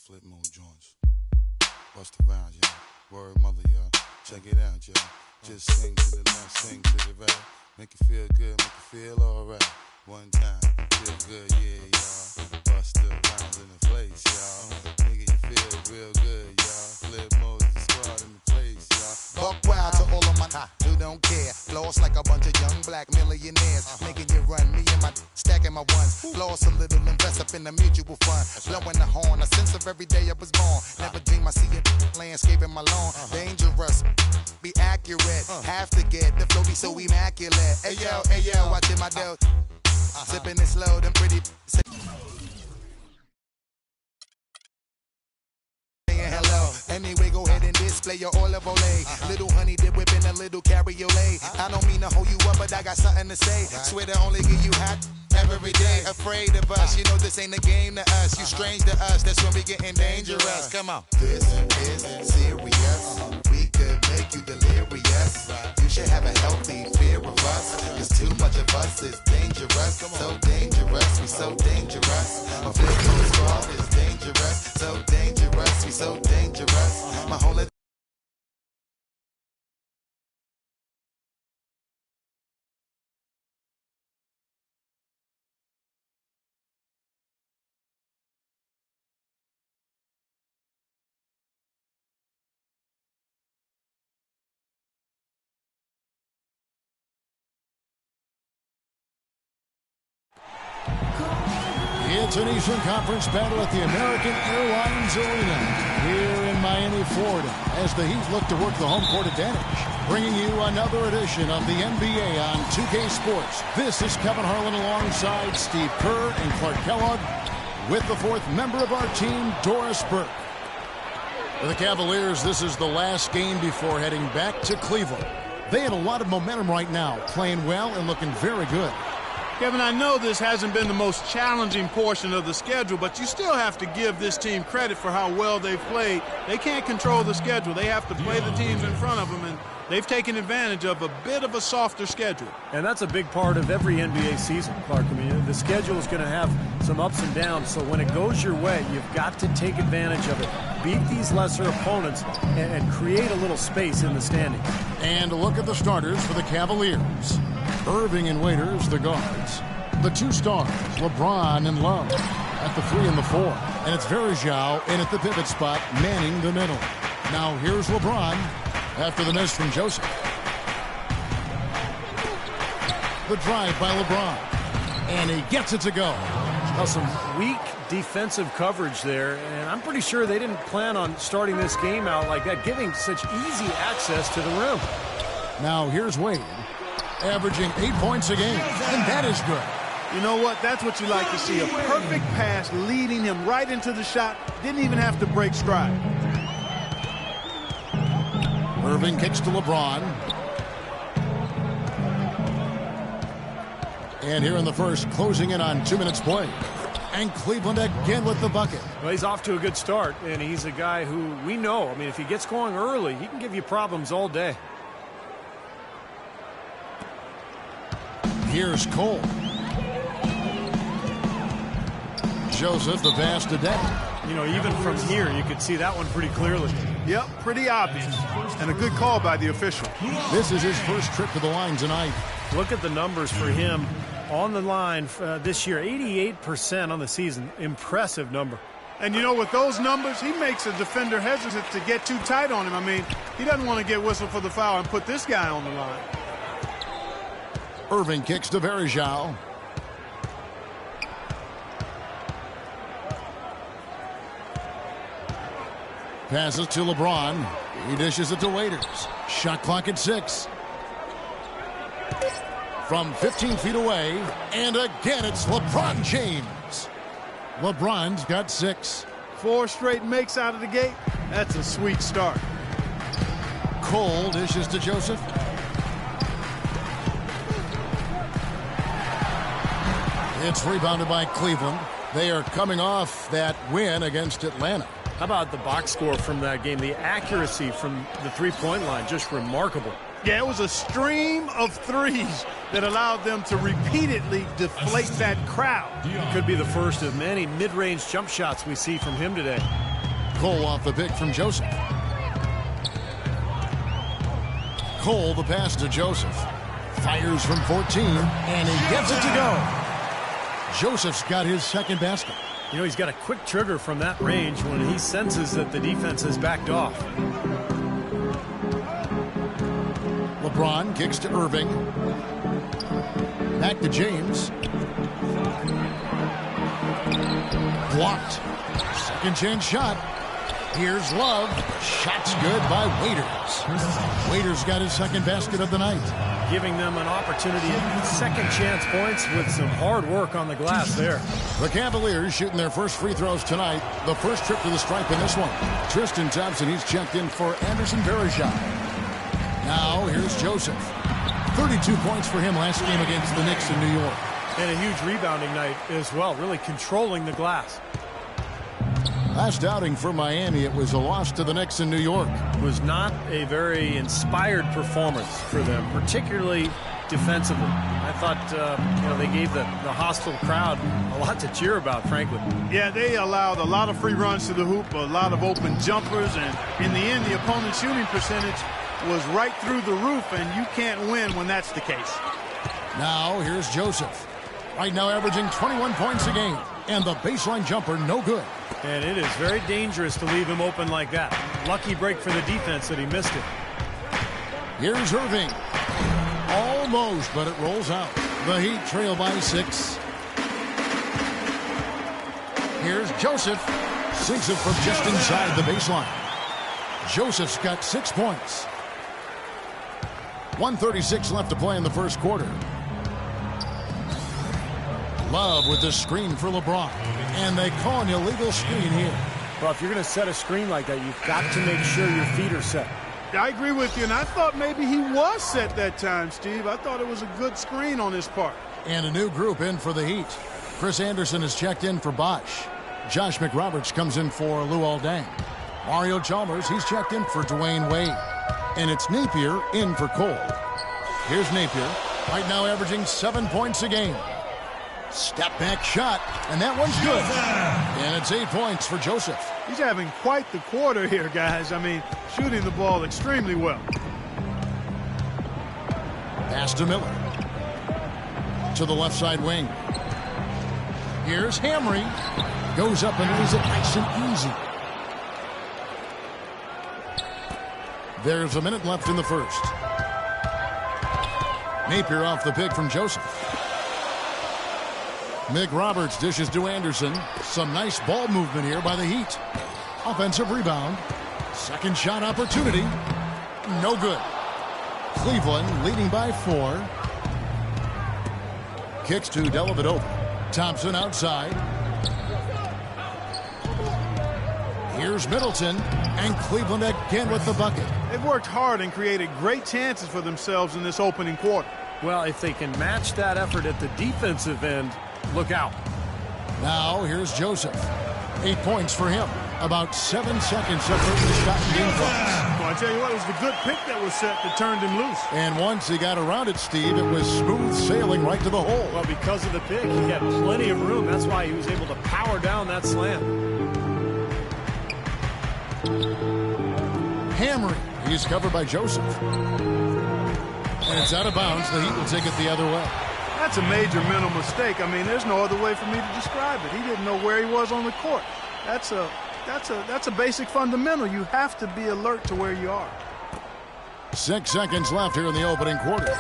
flip mode joints. Bust around, y'all. Word mother, y'all. Check it out, y'all. Just swing to the left, swing to the right. Make you feel good, make you feel alright. One time, feel good, yeah, y'all. Bust the rounds in the place, y'all. Nigga, you feel real good, y'all. Flip mode is the squad in the place, y'all. Buck wild to all of my who don't care. Floss like a bunch of young black millionaires. Making you run, me and my stacking my ones. Floss a little, invest up in the mutual fund. Blowing the horn, a sense of every day I was born. Never dream I see it landscaping my lawn. Dangerous, be accurate. Have to get the flow be so immaculate. Hey yo, watching my dough. Sipping it slow, them pretty. Hello. Anyway, go ahead and display your olive olay. Little honey dip whipping a little cabriolet. I don't mean to hold you up, but I got something to say. Swear to only give you hot every day. Afraid of us, you know this ain't a game to us. You strange to us, that's when we getting dangerous. Come on. This is serious. We could make you delirious. You should have a healthy fear of us. Cause too much of us is dangerous. So dangerous, we so dangerous. My physical squad is dangerous. So dangerous, we so dangerous. My whole It's an Eastern Conference battle at the American Airlines Arena here in Miami, Florida, as the Heat look to work the home court advantage. Bringing you another edition of the NBA on 2K Sports. This is Kevin Harlan alongside Steve Kerr and Clark Kellogg with the fourth member of our team, Doris Burke. For the Cavaliers, this is the last game before heading back to Cleveland. They have a lot of momentum right now, playing well and looking very good. Kevin, I know this hasn't been the most challenging portion of the schedule, but you still have to give this team credit for how well they've played. They can't control the schedule. They have to play the teams in front of them, and they've taken advantage of a bit of a softer schedule. And that's a big part of every NBA season, Clark. I mean, the schedule is going to have some ups and downs, so when it goes your way, you've got to take advantage of it. Beat these lesser opponents and create a little space in the standings. And a look at the starters for the Cavaliers. Irving and Waiters, the guards. The two stars, LeBron and Love, at the 3 and the 4. And it's Verjao in at the pivot spot, manning the middle. Now here's LeBron after the miss from Joseph. The drive by LeBron. And he gets it to go. Well, some weak defensive coverage there, and I'm pretty sure they didn't plan on starting this game out like that, giving such easy access to the rim. Now here's Wade, averaging 8 points a game, and that is good. You know what? That's what you like to see. A perfect pass leading him right into the shot. Didn't even have to break stride. Irving kicks to LeBron. And here in the first, closing in on 2 minutes play. And Cleveland again with the bucket. Well, he's off to a good start, and he's a guy who we know. I mean, if he gets going early, he can give you problems all day. Here's Cole. Joseph, the pass to Deck. You know, even from here, you could see that one pretty clearly. Yep, pretty obvious. And a good call by the official. This is his first trip to the line tonight. Look at the numbers for him on the line this year. 88% on the season. Impressive number. And, you know, with those numbers, he makes a defender hesitant to get too tight on him. I mean, he doesn't want to get whistled for the foul and put this guy on the line. Irving kicks to Verjao. Passes to LeBron. He dishes it to Waiters. Shot clock at 6. From 15 feet away. And again, it's LeBron James. LeBron's got 6. 4 straight makes out of the gate. That's a sweet start. Cole dishes to Joseph. It's rebounded by Cleveland. They are coming off that win against Atlanta. How about the box score from that game? The accuracy from the three-point line, just remarkable. Yeah, it was a stream of threes that allowed them to repeatedly deflate that crowd. Could be the first of many mid-range jump shots we see from him today. Cole off the pick from Joseph. Cole, the pass to Joseph. Fires from 14, and he gets it to go. Joseph's got his second basket. You know, he's got a quick trigger from that range when he senses that the defense has backed off. LeBron kicks to Irving. Back to James. Blocked. Second chance shot. Here's Love. Shot's good by Waiters. Waiters got his second basket of the night. Giving them an opportunity at second chance points with some hard work on the glass there. The Cavaliers shooting their first free throws tonight. The first trip to the stripe in this one. Tristan Thompson, he's checked in for Anderson Varejao. Now here's Joseph. 32 points for him last game against the Knicks in New York. And a huge rebounding night as well, really controlling the glass. Last outing for Miami, it was a loss to the Knicks in New York. It was not a very inspired performance for them, particularly defensively. I thought, they gave the hostile crowd a lot to cheer about, frankly. Yeah, they allowed a lot of free runs to the hoop, a lot of open jumpers, and in the end, the opponent's shooting percentage was right through the roof, and you can't win when that's the case. Now, here's Joseph. Right now averaging 21 points a game, and the baseline jumper no good. And it is very dangerous to leave him open like that. Lucky break for the defense that he missed it. Here's Irving. Almost, but it rolls out. The Heat trail by 6. Here's Joseph. Sinks it from just inside the baseline. Joseph's got 6 points. 1:36 left to play in the first quarter. Love with the screen for LeBron. And they call an illegal screen here. Well, if you're going to set a screen like that, you've got to make sure your feet are set. I agree with you, and I thought maybe he was set that time, Steve. I thought it was a good screen on his part. And a new group in for the Heat. Chris Anderson is checked in for Bosch. Josh McRoberts comes in for Luol Deng. Mario Chalmers, he's checked in for Dwayne Wade. And it's Napier in for Cole. Here's Napier, right now averaging 7 points a game. Step back shot, and that one's good. And it's 8 points for Joseph. He's having quite the quarter here, guys. I mean, shooting the ball extremely well. Pass to Miller. To the left side wing. Here's Hamry. Goes up and lays it nice and easy. There's a minute left in the first. Napier off the pick from Joseph. McRoberts dishes to Anderson. Some nice ball movement here by the Heat. Offensive rebound. Second shot opportunity. No good. Cleveland leading by 4. Kicks to Dellavedova. Thompson outside. Here's Middleton. And Cleveland again with the bucket. They've worked hard and created great chances for themselves in this opening quarter. Well, if they can match that effort at the defensive end, look out. Now, here's Joseph. 8 points for him. About 7 seconds separate the shot and game clocks. Well, I tell you what, it was the good pick that was set that turned him loose. And once he got around it, Steve, it was smooth sailing right to the hole. Well, because of the pick, he had plenty of room. That's why he was able to power down that slam. Hamry. He's covered by Joseph. And it's out of bounds. The Heat will take it the other way. That's a major mental mistake. I mean, there's no other way for me to describe it. He didn't know where he was on the court. That's a basic fundamental. You have to be alert to where you are. 6 seconds left here in the opening quarter.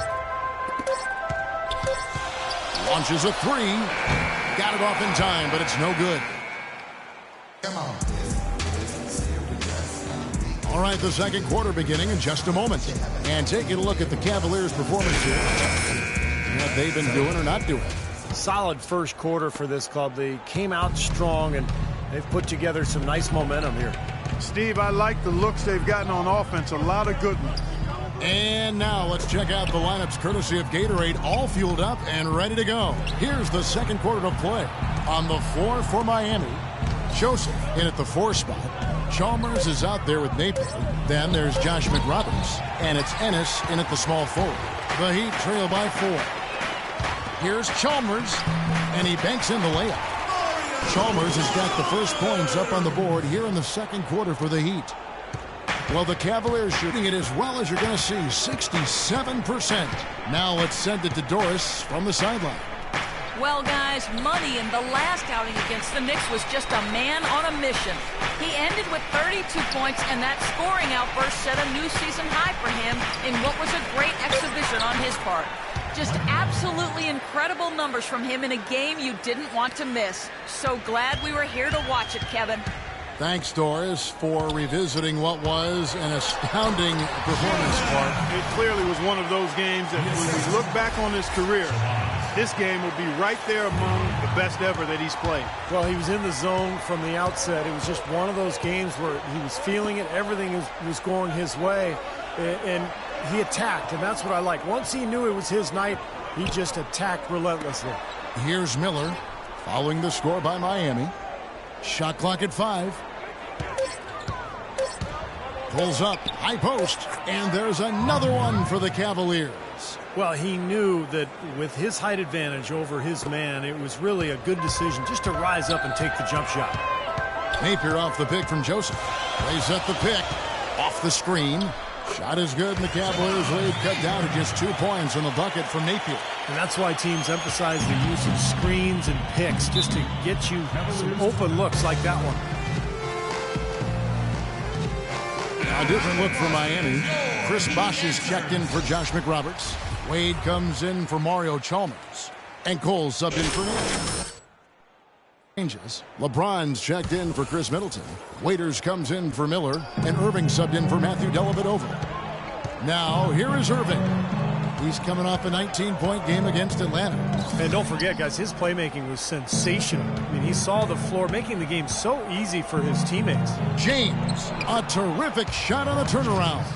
Launches a 3. Got it off in time, but it's no good. Come on. All right, the second quarter beginning in just a moment. And taking a look at the Cavaliers' performance here. What they've been doing or not doing. Solid first quarter for this club. They came out strong, and they've put together some nice momentum here. Steve, I like the looks they've gotten on offense. A lot of good ones. And now let's check out the lineups courtesy of Gatorade, all fueled up and ready to go. Here's the second quarter to play. On the floor for Miami, Joseph in at the 4 spot. Chalmers is out there with Napier. Then there's Josh McRoberts. And it's Ennis in at the small forward. The Heat trail by 4. Here's Chalmers. And he banks in the layup. Chalmers has got the first points up on the board here in the second quarter for the Heat. Well, the Cavaliers shooting it as well as you're going to see, 67%. Now let's send it to Doris from the sideline. Well, guys, Money in the last outing against the Knicks was just a man on a mission. He ended with 32 points, and that scoring outburst set a new season high for him in what was a great exhibition on his part. Just absolutely incredible numbers from him in a game you didn't want to miss. So glad we were here to watch it, Kevin. Thanks, Doris, for revisiting what was an astounding performance, Clark. It clearly was one of those games that when we look back on his career, this game will be right there among the best ever that he's played. Well, he was in the zone from the outset. It was just one of those games where he was feeling it. Everything was going his way, and he attacked, and that's what I like. Once he knew it was his night, he just attacked relentlessly. Here's Miller following the score by Miami. Shot clock at 5. Pulls up, high post, and there's another one for the Cavaliers. Well, he knew that with his height advantage over his man, it was really a good decision just to rise up and take the jump shot. Napier off the pick from Joseph. Plays up the pick, off the screen. Shot is good, and the Cavaliers lead cut down to just 2 points on the bucket from Napier. And that's why teams emphasize the use of screens and picks, just to get you some open looks like that one. A different look for Miami. Chris Bosh is checked in for Josh McRoberts. Wade comes in for Mario Chalmers. And Cole subbed in for Nick. Changes. LeBron's checked in for Chris Middleton. Waiters comes in for Miller. And Irving subbed in for Matthew Dellavedova. Now, here is Irving. He's coming off a 19-point game against Atlanta. And don't forget, guys, his playmaking was sensational. I mean, he saw the floor, making the game so easy for his teammates. James, a terrific shot on the turnaround.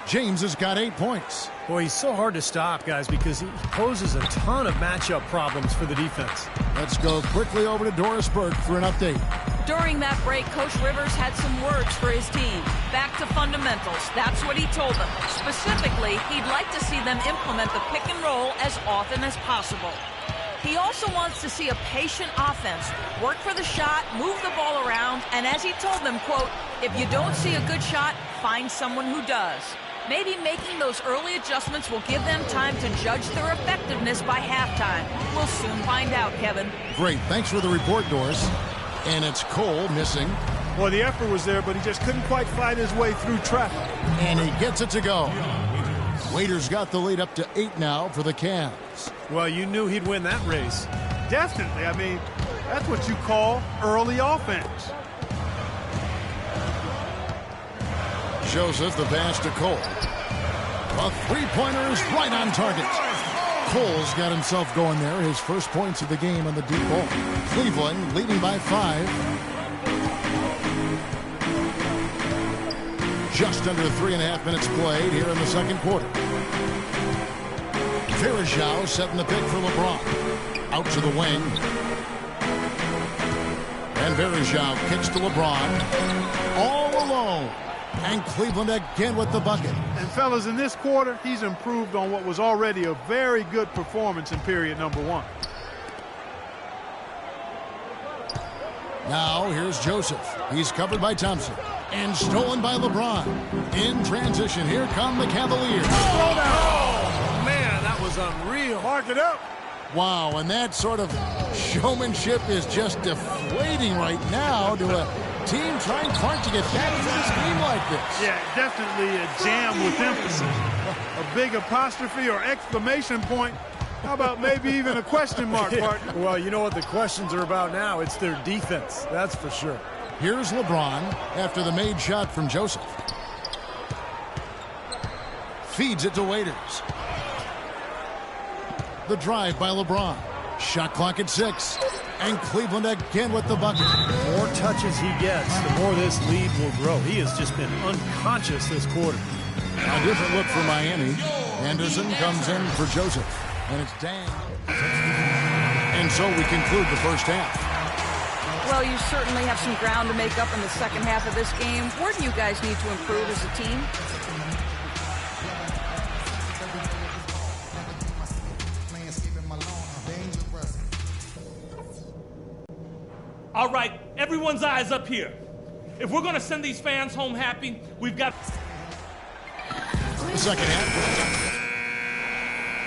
James has got 8 points. Boy, he's so hard to stop, guys, because he poses a ton of matchup problems for the defense. Let's go quickly over to Doris Burke for an update. During that break, Coach Rivers had some words for his team. Back to fundamentals. That's what he told them. Specifically, he'd like to see them implement the pick and roll as often as possible. He also wants to see a patient offense. Work for the shot, move the ball around, and as he told them, quote, if you don't see a good shot, find someone who does. Maybe making those early adjustments will give them time to judge their effectiveness by halftime. We'll soon find out, Kevin. Great. Thanks for the report, Doris. And it's Cole missing. Well, the effort was there, but he just couldn't quite fight his way through traffic. And he gets it to go. Waiters got the lead up to 8 now for the Cavs. Well, you knew he'd win that race. Definitely. I mean, that's what you call early offense. Joseph, the pass to Cole. A three-pointer is right on target. Cole's got himself going there. His first points of the game on the deep ball. Cleveland leading by 5. Just under 3.5 minutes played here in the second quarter. Verajao setting the pick for LeBron. Out to the wing. And Verajao kicks to LeBron. All alone. And Cleveland again with the bucket. And fellas, in this quarter, he's improved on what was already a very good performance in period number 1. Now here's Joseph. He's covered by Thompson. And stolen by LeBron. In transition, here come the Cavaliers. Oh, man, that was unreal. Mark it up. Wow, and that sort of showmanship is just deflating right now to a team trying hard to get back into this game like this. Yeah, definitely a jam with emphasis. A big apostrophe or exclamation point. How about maybe even a question mark, partner? Well, you know what the questions are about now. It's their defense, that's for sure. Here's LeBron after the made shot from Joseph. Feeds it to Waiters. The drive by LeBron. Shot clock at 6. And Cleveland again with the bucket. The more touches he gets, the more this lead will grow. He has just been unconscious this quarter. A different look for Miami. Anderson comes in for Joseph. And it's Dang. And so we conclude the first half. Well, you certainly have some ground to make up in the second half of this game. Where do you guys need to improve as a team? All right, everyone's eyes up here. If we're going to send these fans home happy, we've got... Second half.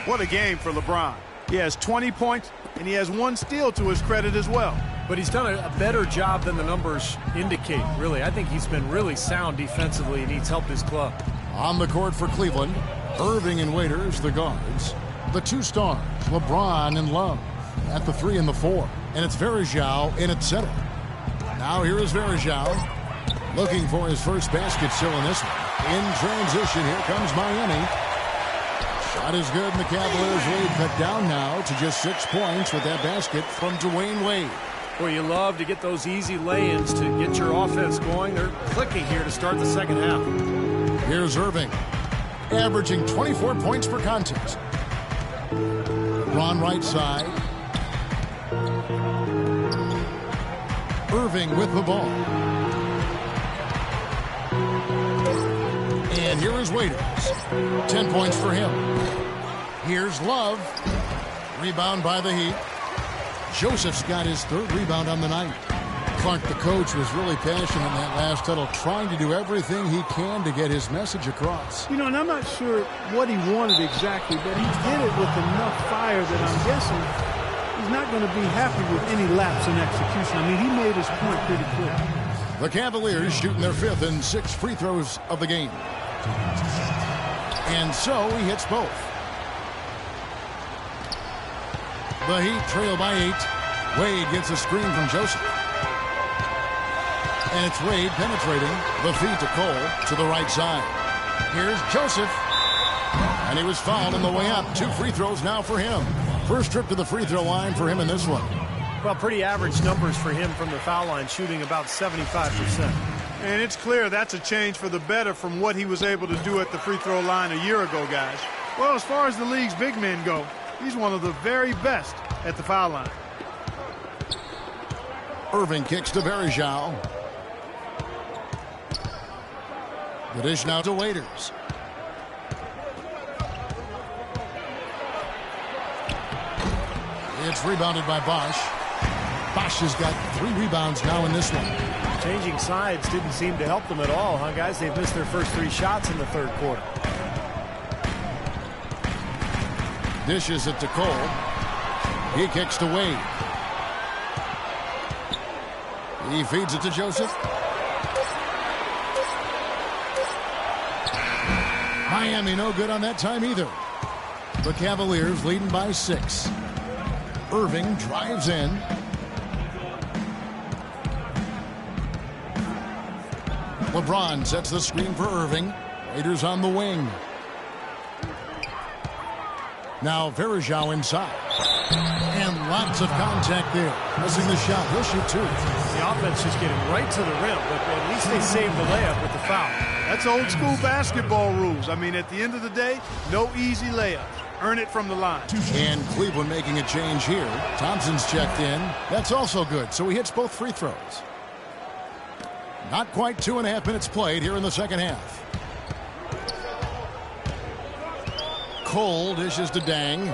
What a game for LeBron. He has 20 points, and he has 1 steal to his credit as well. But he's done a better job than the numbers indicate, really. I think he's been really sound defensively, and he's helped his club. On the court for Cleveland, Irving and Waiters, the guards. The 2 stars, LeBron and Love, at the 3 and the 4. And it's Varejao in at center. Now here is Varejao, looking for his first basket still in this one. In transition, here comes Miami. Shot is good, and the Cavaliers lead cut down now to just 6 points with that basket from Dwayne Wade. Boy, you love to get those easy lay-ins to get your offense going. They're clicking here to start the second half. Here's Irving, averaging 24 points per contest. LeBron right side. Irving with the ball. And here is Waiters. 10 points for him. Here's Love. Rebound by the Heat. Joseph's got his 3rd rebound on the night. Clark, the coach, was really passionate in that last huddle, trying to do everything he can to get his message across. You know, and I'm not sure what he wanted exactly, but he did it with enough fire that I'm guessing he's not going to be happy with any lapse in execution. I mean, he made his point pretty clear. The Cavaliers shooting their 5th and 6th free throws of the game. And so he hits both. The Heat trail by 8. Wade gets a screen from Joseph. And it's Wade penetrating the feed to Cole to the right side. Here's Joseph. And he was fouled on the way up. 2 free throws now for him. First trip to the free throw line for him in this one. Well, pretty average numbers for him from the foul line, shooting about 75%. And it's clear that's a change for the better from what he was able to do at the free throw line a year ago, guys. Well, as far as the league's big men go, he's one of the very best at the foul line. Irving kicks to Varejao. The dish now to Waiters. It's rebounded by Bosch. Bosch has got 3 rebounds now in this one. Changing sides didn't seem to help them at all, huh, guys? They've missed their first 3 shots in the 3rd quarter. Dishes it to Cole. He kicks to Wade. He feeds it to Joseph. Miami no good on that time either. The Cavaliers leading by 6. Irving drives in. LeBron sets the screen for Irving. Raiders on the wing. Now Varejao inside. And lots of contact there. Missing the shot. He'll shoot 2. The offense just getting right to the rim, but at least they saved the layup with the foul. That's old school basketball rules. I mean, at the end of the day, no easy layups. Earn it from the line. And Cleveland making a change here. Thompson's checked in. That's also good. So he hits both free throws. Not quite 2.5 minutes played here in the second half. Cole dishes to Dang.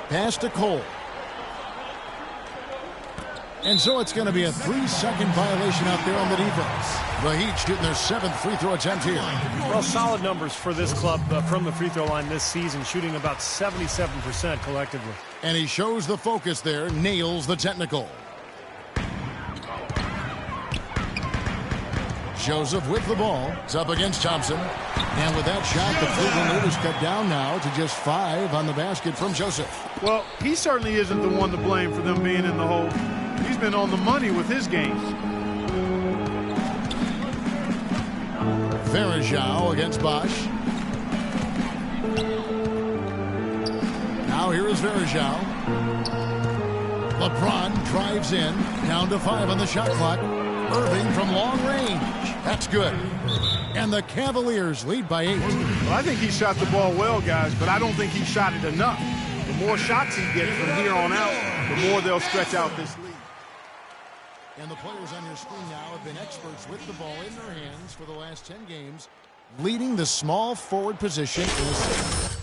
Pass to Cole. And so it's going to be a 3-second violation out there on the defense. The Heat shooting their 7th free throw attempt here. Well, solid numbers for this club from the free throw line this season, shooting about 77% collectively. And he shows the focus there, nails the technical. Joseph with the ball. It's up against Thompson. And with that shot, the Cleveland lead is cut down now to just 5 on the basket from Joseph. Well, he certainly isn't the one to blame for them being in the hole. He's been on the money with his games. Varejao against Bosch. Now here is Varejao. LeBron drives in. Down to 5 on the shot clock. Irving from long range. That's good. And the Cavaliers lead by 8. Well, I think he shot the ball well, guys, but I don't think he shot it enough. The more shots he gets from here on out, the more they'll stretch out this lead. And the players on your screen now have been experts with the ball in their hands for the last 10 games, leading the small forward position in the series.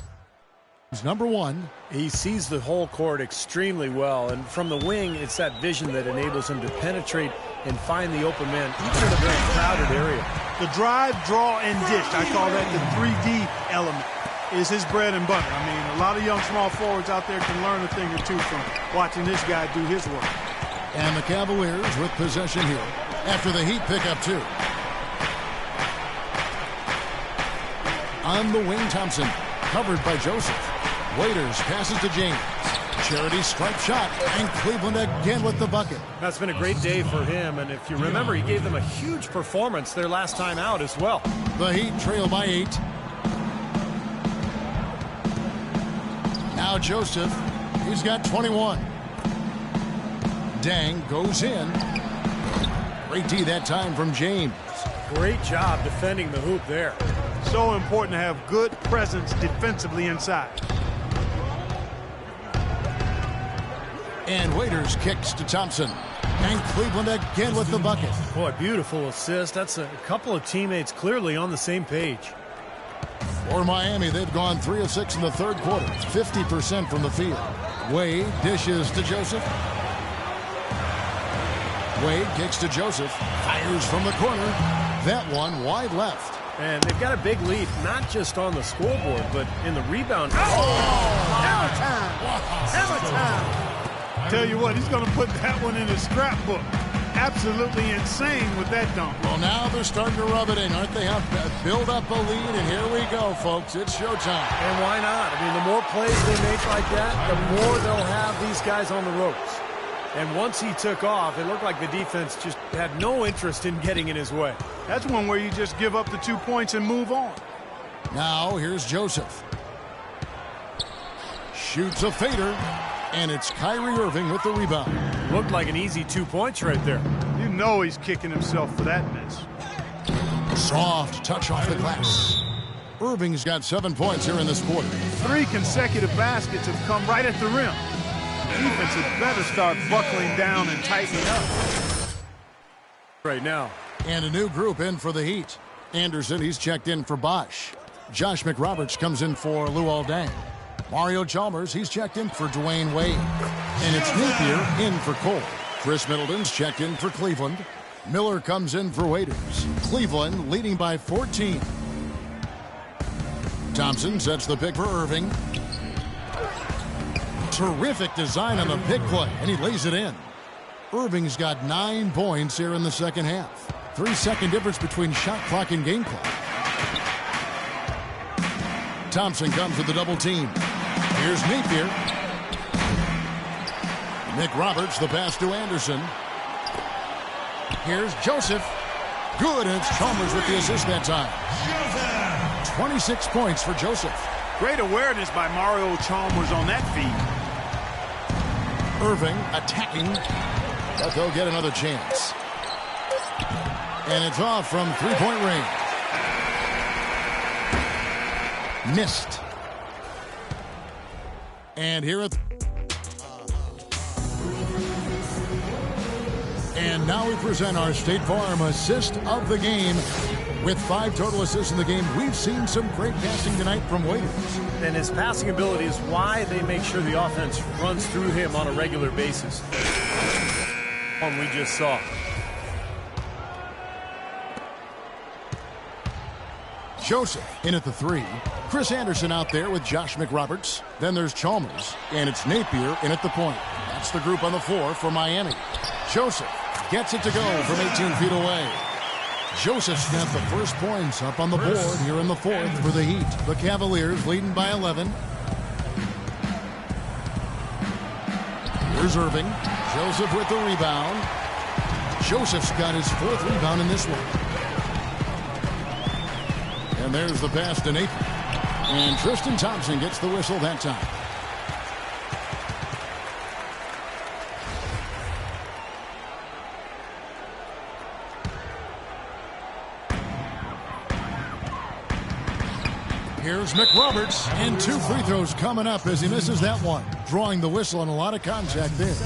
Number 1. He sees the whole court extremely well, and from the wing, it's that vision that enables him to penetrate and find the open man, even in a very crowded area. The drive, draw, and dish, I call that the 3D element, is his bread and butter. I mean, a lot of young small forwards out there can learn a thing or two from watching this guy do his work. And the Cavaliers with possession here after the Heat pick up 2. On the wing, Thompson, covered by Joseph. Waiters passes to James. Charity stripe shot, and Cleveland again with the bucket. That's been a great day for him, and if you remember, he gave them a huge performance their last time out as well. The Heat trail by 8. Now Joseph, he's got 21. Dang goes in. Great D that time from James. Great job defending the hoop there. So important to have good presence defensively inside. And Waiters kicks to Thompson. And Cleveland again with the bucket. Boy, beautiful assist. That's a couple of teammates clearly on the same page. For Miami, they've gone 3 of 6 in the third quarter. 50% from the field. Wade dishes to Joseph. Wade kicks to Joseph. Fires from the corner. That one wide left. And they've got a big lead, not just on the scoreboard, but in the rebound. Hammer time! Hammer time! Tell you what, he's going to put that one in his scrapbook. Absolutely insane with that dunk. Well, now they're starting to rub it in, aren't they? Build up a lead, and here we go, folks. It's showtime. And why not? I mean, the more plays they make like that, the more they'll have these guys on the ropes. And once he took off, it looked like the defense just had no interest in getting in his way. That's one where you just give up the 2 points and move on. Now, here's Joseph. Shoots a fader, and it's Kyrie Irving with the rebound. Looked like an easy 2 points right there. You know he's kicking himself for that miss. Soft touch off the glass. Irving's got 7 points here in this quarter. 3 consecutive baskets have come right at the rim. Defense had better start buckling down and tightening up. Right now. And a new group in for the Heat. Anderson, he's checked in for Bosch. Josh McRoberts comes in for Luol Deng. Mario Chalmers, he's checked in for Dwayne Wade. And it's Napier in for Cole. Chris Middleton's checked in for Cleveland. Miller comes in for Waiters. Cleveland leading by 14. Thompson sets the pick for Irving. Terrific design on the pick play, and he lays it in. Irving's got 9 points here in the second half. 3-second difference between shot clock and game clock. Thompson comes with the double team. Here's Napier. McRoberts, the pass to Anderson. Here's Joseph. Good, and it's Chalmers with the assist that time. 26 points for Joseph. Great awareness by Mario Chalmers on that feed. Irving attacking, but they'll get another chance. And it's off from 3-point range. Missed. And here at... And now we present our State Farm assist of the game. With 5 total assists in the game, we've seen some great passing tonight from Waiters. And his passing ability is why they make sure the offense runs through him on a regular basis. One we just saw. Joseph in at the 3. Chris Anderson out there with Josh McRoberts. Then there's Chalmers, and it's Napier in at the point. That's the group on the floor for Miami. Joseph gets it to go from 18 feet away. Joseph's got the first points up on the board here in the fourth for the Heat. The Cavaliers leading by 11. Here's Irving. Joseph with the rebound. Joseph's got his 4th rebound in this one. And there's the pass to Napier. And Tristan Thompson gets the whistle that time. Here's McRoberts, and 2 free throws coming up as he misses that one. Drawing the whistle and a lot of contact there.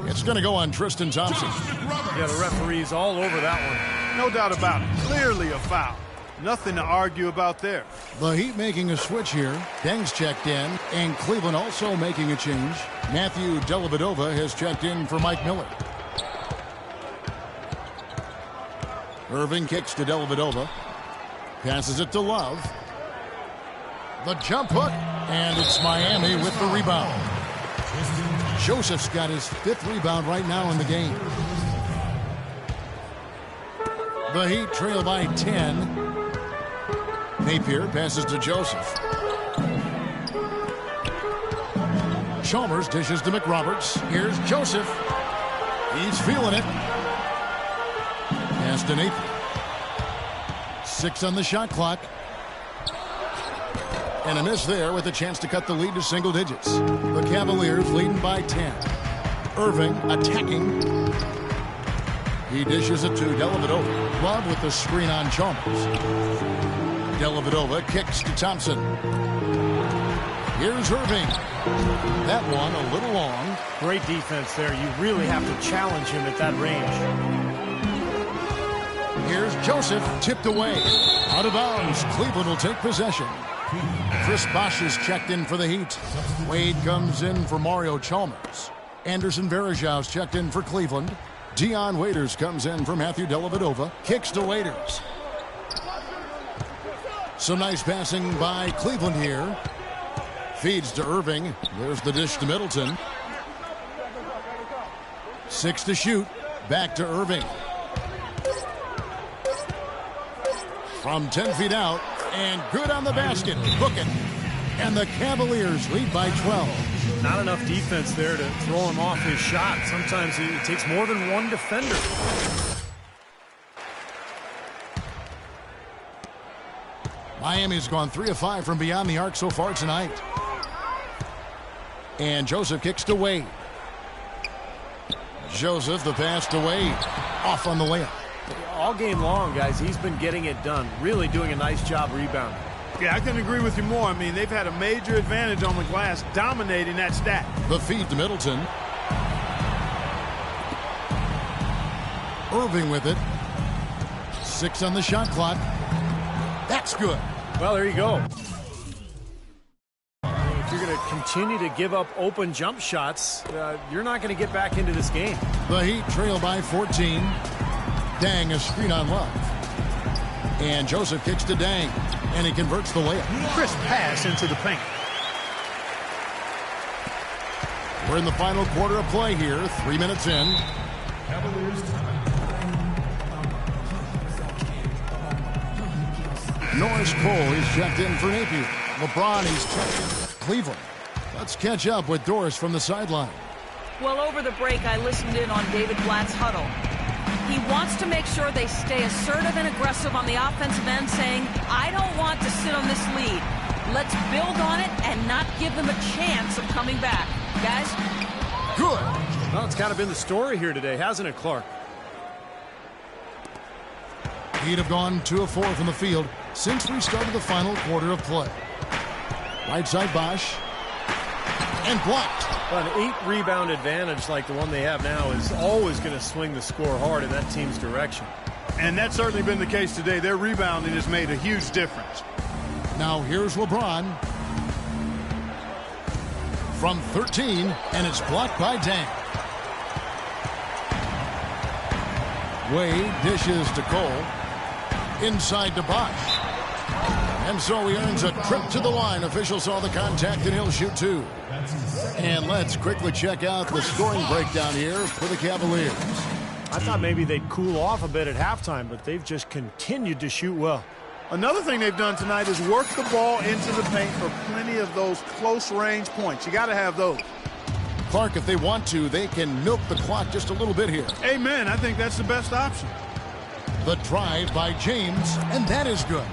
It's going to go on Tristan Thompson. Yeah, the referees all over that one. No doubt about it. Clearly a foul. Nothing to argue about there. The Heat making a switch here. Deng's checked in, and Cleveland also making a change. Matthew Dellavedova has checked in for Mike Miller. Irving kicks to Dellavedova. Passes it to Love. The jump hook, and it's Miami with the rebound. Joseph's got his 5th rebound right now in the game. The Heat trail by 10. Napier passes to Joseph. Chalmers dishes to McRoberts. Here's Joseph. He's feeling it. Pass to Napier. 6 on the shot clock. And a miss there with a chance to cut the lead to single digits. The Cavaliers leading by 10. Irving attacking. He dishes it to Dellavedova. Love with the screen on Chalmers. Dellavedova kicks to Thompson. Here's Irving. That one a little long. Great defense there. You really have to challenge him at that range. Here's Joseph, tipped away. Out of bounds. Cleveland will take possession. Chris Bosh is checked in for the Heat. Wade comes in for Mario Chalmers. Anderson Varejau's checked in for Cleveland. Dion Waiters comes in for Matthew Dellavedova. Kicks to Waiters. Some nice passing by Cleveland here. Feeds to Irving. There's the dish to Middleton. 6 to shoot. Back to Irving. From 10 feet out. And good on the basket. Hook it. And the Cavaliers lead by 12. Not enough defense there to throw him off his shot. Sometimes it takes more than one defender. Miami's gone 3 of 5 from beyond the arc so far tonight. And Joseph kicks to Wade. Joseph, the pass to Wade. Off on the layup. All game long, guys, he's been getting it done. Really doing a nice job rebounding. Yeah, I couldn't agree with you more. I mean, they've had a major advantage on the glass, dominating that stack. The feed to Middleton. Irving with it. 6 on the shot clock. That's good. Well, there you go. If you're going to continue to give up open jump shots, you're not going to get back into this game. The Heat trail by 14. Deng, a screen on Love. And Joseph kicks to Deng. And he converts the layup. Crisp pass into the paint. We're in the final quarter of play here. 3 minutes in. Norris Cole, he's checked in for Napier. LeBron, he's checked in for Cleveland. Let's catch up with Doris from the sideline. Well, over the break, I listened in on David Blatt's huddle. He wants to make sure they stay assertive and aggressive on the offensive end, saying, I don't want to sit on this lead. Let's build on it and not give them a chance of coming back. Guys? Good. Well, it's kind of been the story here today, hasn't it, Clark? Heat have gone 2 of 4 from the field since we started the final quarter of play. Right side Bosh. And blocked. Well, an 8-rebound advantage like the one they have now is always going to swing the score hard in that team's direction. And that's certainly been the case today. Their rebounding has made a huge difference. Now here's LeBron. From 13, and it's blocked by Deng. Wade dishes to Cole. Inside to Bosh. And so he earns a trip to the line. Officials saw the contact, and he'll shoot 2. And let's quickly check out the scoring breakdown here for the Cavaliers. I thought maybe they'd cool off a bit at halftime, but they've just continued to shoot well. Another thing they've done tonight is work the ball into the paint for plenty of those close-range points. You got to have those. Clark, if they want to, they can milk the clock just a little bit here. Amen. I think that's the best option. The drive by James, and that is good.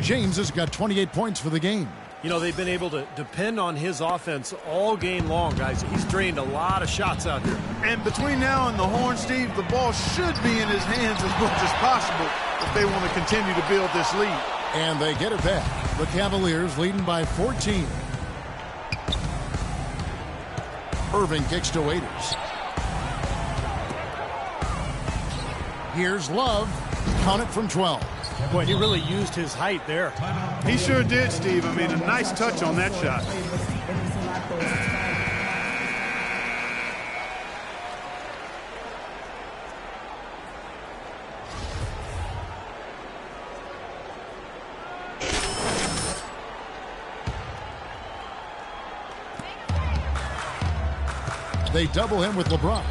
James has got 28 points for the game. You know, they've been able to depend on his offense all game long, guys. He's drained a lot of shots out here. And between now and the horn, Steve, the ball should be in his hands as much as possible if they want to continue to build this lead. And they get it back. The Cavaliers leading by 14. Irving kicks to Waiters. Here's Love. Count it from 12. Boy, he really used his height there. He sure did, Steve. I mean, a nice touch on that shot. They double him with LeBron.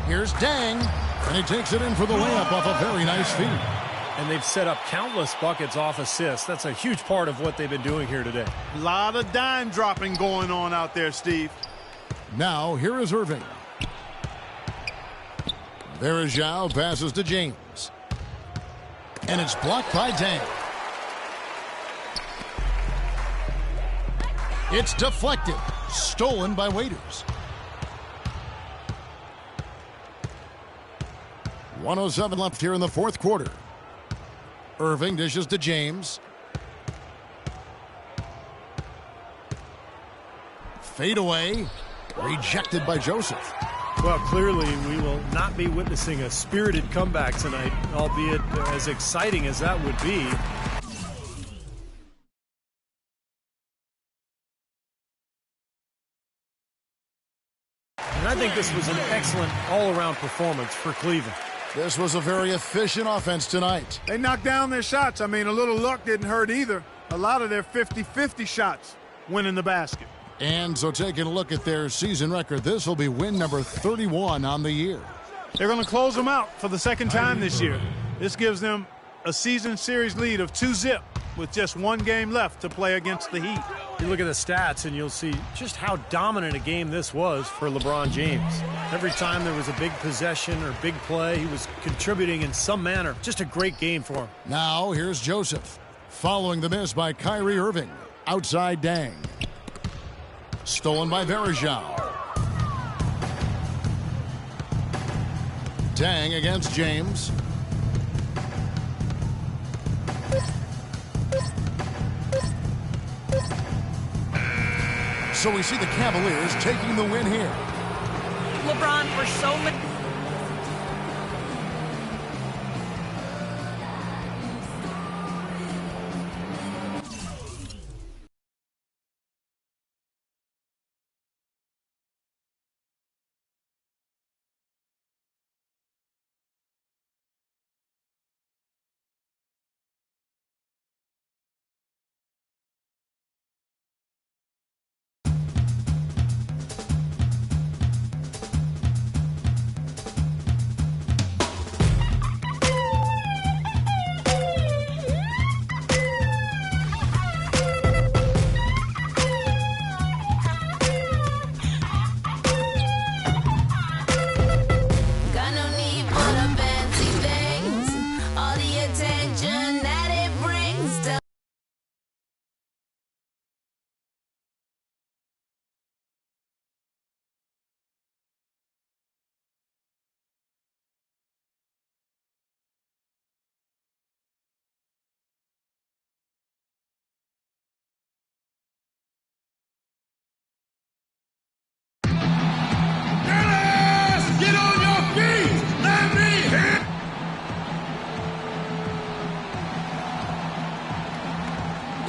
Here's Dang, and he takes it in for the layup off a very nice feed. And they've set up countless buckets off assists. That's a huge part of what they've been doing here today. A lot of dime dropping going on out there, Steve. Now, here is Irving. There is Zhao, passes to James. And it's blocked by Dang. It's deflected. Stolen by Waiters. 1:07 left here in the fourth quarter. Irving dishes to James. Fade away. Rejected by Joseph. Well, clearly we will not be witnessing a spirited comeback tonight, albeit as exciting as that would be. And I think this was an excellent all-around performance for Cleveland. This was a very efficient offense tonight. They knocked down their shots. I mean, a little luck didn't hurt either. A lot of their 50-50 shots went in the basket. And so taking a look at their season record, this will be win number 31 on the year. They're going to close them out for the second time this year. This gives them a season series lead of 2-0 with just one game left to play against the Heat. You look at the stats and you'll see just how dominant a game this was for LeBron James. Every time there was a big possession or big play, he was contributing in some manner. Just a great game for him. Now here's Joseph. Following the miss by Kyrie Irving. Outside Dang. Stolen by Verajao. Dang against James. So we see the Cavaliers taking the win here. LeBron for so many.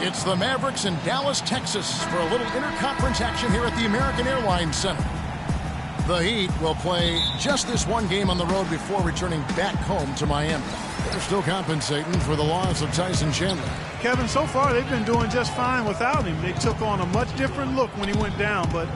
It's the Mavericks in Dallas, Texas for a little interconference action here at the American Airlines Center. The Heat will play just this one game on the road before returning back home to Miami. They're still compensating for the loss of Tyson Chandler. Kevin, so far they've been doing just fine without him. They took on a much different look when he went down, but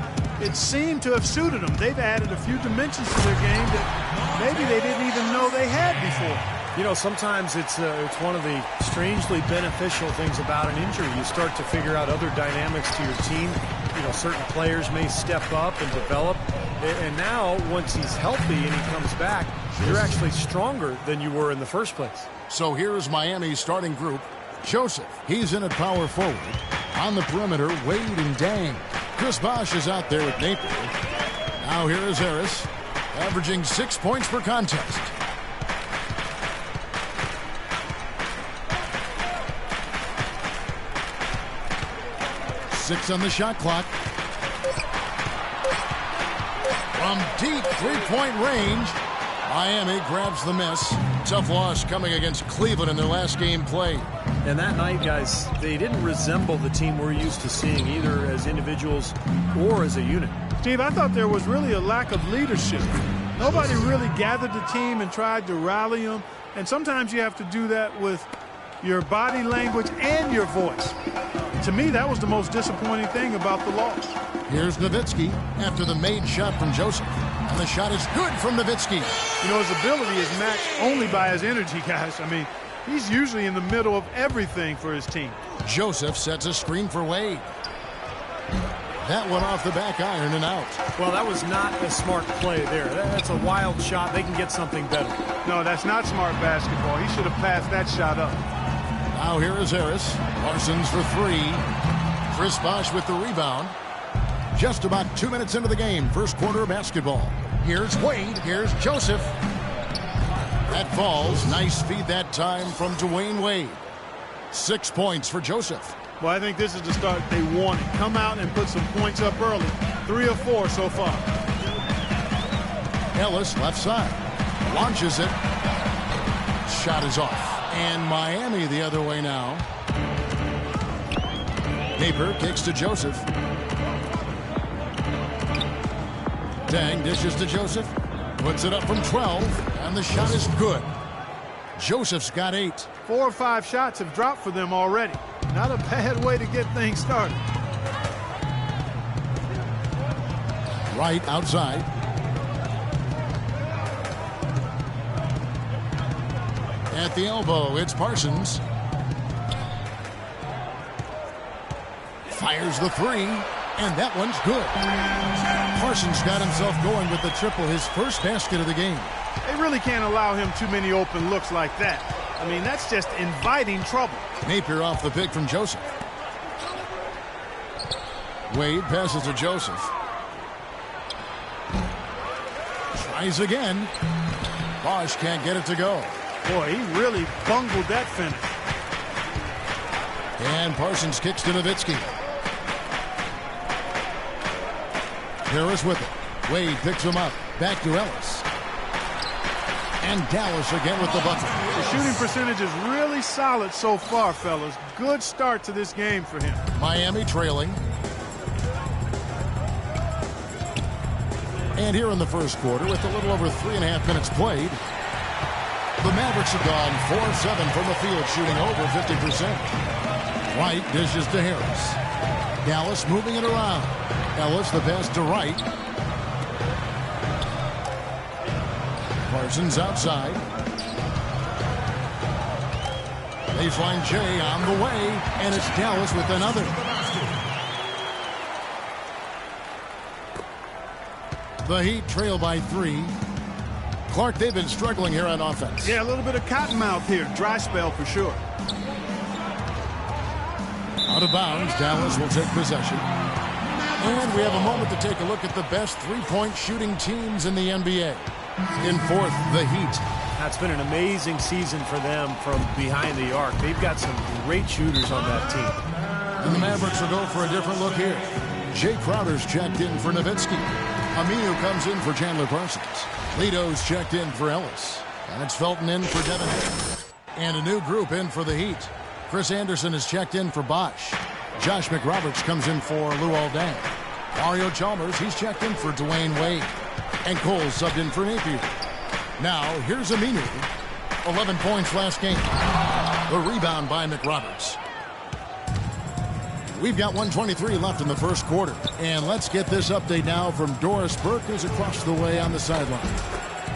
it seemed to have suited them. They've added a few dimensions to their game that maybe they didn't even know they had before. You know, sometimes it's one of the strangely beneficial things about an injury. You start to figure out other dynamics to your team. You know, certain players may step up and develop. And now, once he's healthy and he comes back, you're actually stronger than you were in the first place. So here is Miami's starting group. Joseph, he's in at power forward. On the perimeter, Wade and Dang. Chris Bosh is out there with Napier. Now here is Harris, averaging 6 points per contest. Six on the shot clock. From deep three-point range, Miami grabs the miss. Tough loss coming against Cleveland in their last game played. And that night, guys, they didn't resemble the team we're used to seeing, either as individuals or as a unit. Steve, I thought there was really a lack of leadership. Nobody really gathered the team and tried to rally them. And sometimes you have to do that with your body language and your voice. To me, that was the most disappointing thing about the loss. Here's Nowitzki after the made shot from Joseph. And the shot is good from Nowitzki. You know, his ability is matched only by his energy, guys. I mean, he's usually in the middle of everything for his team. Joseph sets a screen for Wade. That one off the back iron and out. Well, that was not a smart play there. That's a wild shot. They can get something better. No, that's not smart basketball. He should have passed that shot up. Now here is Harris. Parsons for three. Chris Bosh with the rebound. Just about 2 minutes into the game. First quarter of basketball. Here's Wade. Here's Joseph. That falls. Nice feed that time from Dwayne Wade. 6 points for Joseph. Well, I think this is the start they wanted. Come out and put some points up early. 3 or 4 so far. Ellis left side. Launches it. Shot is off. And Miami the other way now. Napier kicks to Joseph. Dang dishes to Joseph. Puts it up from 12. And the shot is good. Joseph's got 8. 4 or 5 shots have dropped for them already. Not a bad way to get things started. Right outside. At the elbow, it's Parsons. Fires the 3, and that one's good. Parsons got himself going with the triple, his first basket of the game. They really can't allow him too many open looks like that. I mean, that's just inviting trouble. Napier off the pick from Joseph. Wade passes to Joseph. Tries again. Bosh can't get it to go. Boy, he really bungled that finish. And Parsons kicks to Nowitzki. Harris with it. Wade picks him up. Back to Ellis. And Dallas again with the bucket. The shooting percentage is really solid so far, fellas. Good start to this game for him. Miami trailing. And here in the first quarter, with a little over 3.5 minutes played, the Mavericks have gone 4-7 from the field, shooting over 50%. Wright dishes to Harris. Dallas moving it around. Ellis the pass to Wright. Parsons outside. Baseline J on the way, and it's Dallas with another. The Heat trail by 3. Clark, they've been struggling here on offense. Yeah, a little bit of cottonmouth here. Dry spell for sure. Out of bounds, Dallas will take possession. And we have a moment to take a look at the best three-point shooting teams in the NBA. In fourth, the Heat. That's been an amazing season for them from behind the arc. They've got some great shooters on that team. And the Mavericks will go for a different look here. Jay Crowder's checked in for Nowitzki. Aminu comes in for Chandler Parsons. Lito's checked in for Ellis. And it's Felton in for Devin Harris. And a new group in for the Heat. Chris Anderson is checked in for Bosh. Josh McRoberts comes in for Lou Aldang. Mario Chalmers, he's checked in for Dwayne Wade. And Cole subbed in for Napier. Now, here's Aminu. 11 points last game. The rebound by McRoberts. We've got 1:23 left in the first quarter. And let's get this update now from Doris Burke, who's across the way on the sideline.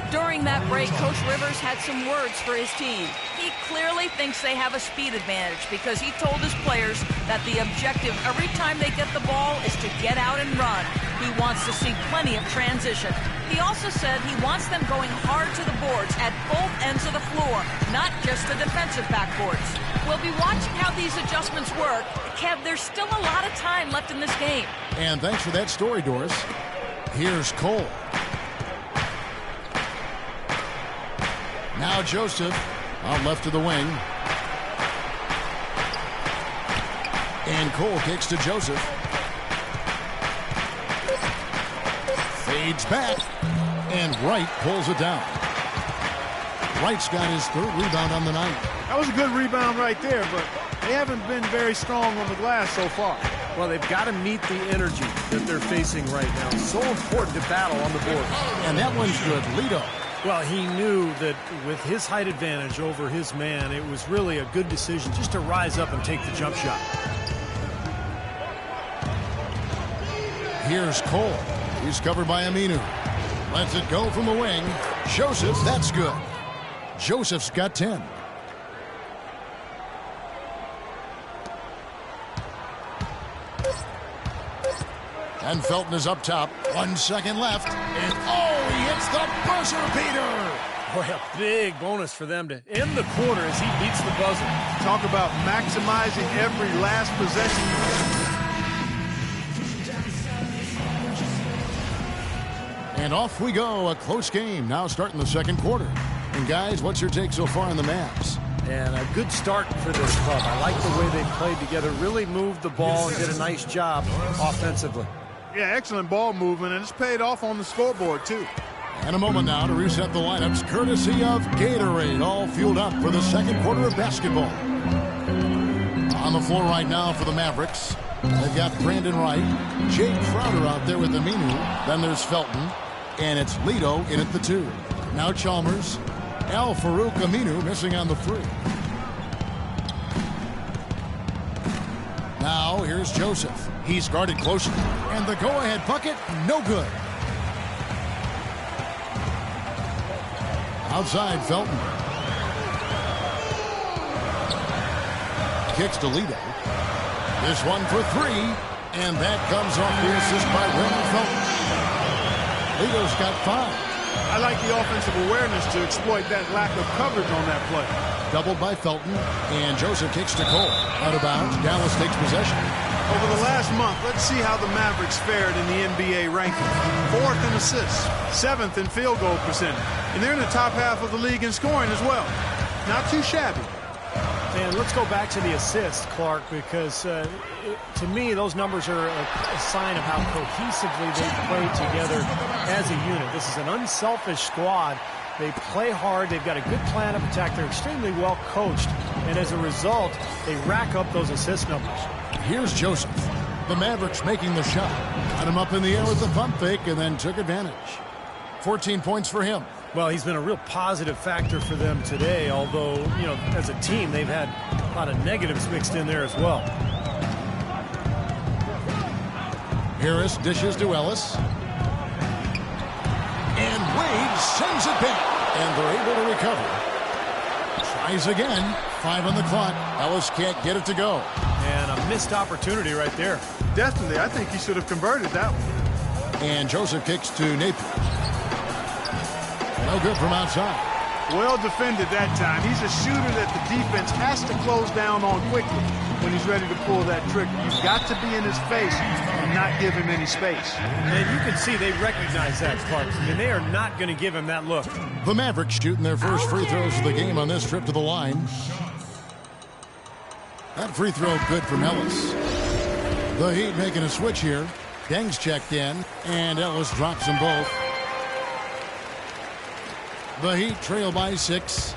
During that break, Coach Rivers had some words for his team. He clearly thinks they have a speed advantage because he told his players that the objective every time they get the ball is to get out and run. He wants to see plenty of transition. He also said he wants them going hard to the boards at both ends of the floor, not just the defensive backboards. We'll be watching how these adjustments work. Kev, there's still a lot of time left in this game. And thanks for that story, Doris. Here's Cole. Now Joseph out left to the wing. And Cole kicks to Joseph. Fades back. And Wright pulls it down. Wright's got his 3rd rebound on the night. That was a good rebound right there, but they haven't been very strong on the glass so far. Well, they've got to meet the energy that they're facing right now. So important to battle on the board. And that one's good. Lito. Well, he knew that with his height advantage over his man, it was really a good decision just to rise up and take the jump shot. Here's Cole. He's covered by Aminu. Lets it go from the wing. Joseph, that's good. Joseph's got 10. And Felton is up top. 1 second left. And oh, he hits the buzzer beater. Boy, a big bonus for them to end the quarter as he beats the buzzer. Talk about maximizing every last possession. And off we go. A close game now starting the second quarter. And guys, what's your take so far on the Mavs? And a good start for this club. I like the way they played together, really moved the ball and did a nice job offensively. Yeah, excellent ball movement, and it's paid off on the scoreboard, too. And a moment now to reset the lineups, courtesy of Gatorade, all fueled up for the second quarter of basketball. On the floor right now for the Mavericks, they've got Brandon Wright, Jake Crowder out there with Aminu, then there's Felton, and it's Lito in at the 2. Now Chalmers, Al Farouk Aminu missing on the 3. Now here's Joseph. He's guarded closely. And the go-ahead bucket, no good. Outside, Felton. Kicks to Lito. This one for 3. And that comes off the assist by Raymond Felton. Lito's got 5. I like the offensive awareness to exploit that lack of coverage on that play. Doubled by Felton, and Joseph kicks to Cole. Out of bounds, Dallas takes possession. Over the last month, let's see how the Mavericks fared in the NBA rankings. 4th in assists, 7th in field goal percentage, and they're in the top half of the league in scoring as well. Not too shabby. And let's go back to the assists, Clark, because to me, those numbers are a sign of how cohesively they play together as a unit. This is an unselfish squad. They play hard. They've got a good plan of attack. They're extremely well coached. And as a result, they rack up those assist numbers. Here's Joseph. The Mavericks making the shot. Got him up in the air with the pump fake and then took advantage. 14 points for him. Well, he's been a real positive factor for them today, although, you know, as a team, they've had a lot of negatives mixed in there as well. Harris dishes to Ellis. And Wade sends it back. And they're able to recover. Tries again. 5 on the clock. Ellis can't get it to go. And a missed opportunity right there. Definitely. I think he should have converted that one. And Joseph kicks to Napier. No good from outside. Well defended that time. He's a shooter that the defense has to close down on quickly when he's ready to pull that trigger. You've got to be in his face and not give him any space. And you can see they recognize that, Clark. I mean, they are not going to give him that look. The Mavericks shooting their first free throws of the game on this trip to the line. That free throw good from Ellis. The Heat making a switch here. Deng's checked in, and Ellis drops them both. The Heat trail by 6.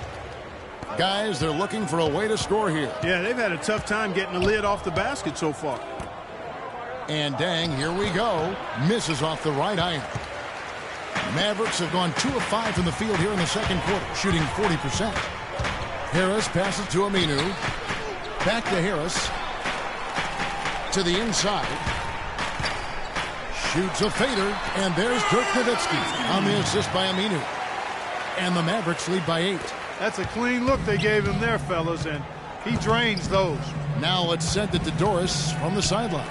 Guys, they're looking for a way to score here. Yeah, they've had a tough time getting the lid off the basket so far. And Deng, here we go, misses off the right iron. Mavericks have gone 2 of 5 from the field here in the second quarter, shooting 40%. Harris passes to Aminu. Back to Harris. To the inside. Shoots a fader, and there's Dirk Nowitzki on the assist by Aminu. And the Mavericks lead by 8. That's a clean look they gave him there, fellas, and he drains those. Now let's send it to Doris from the sideline.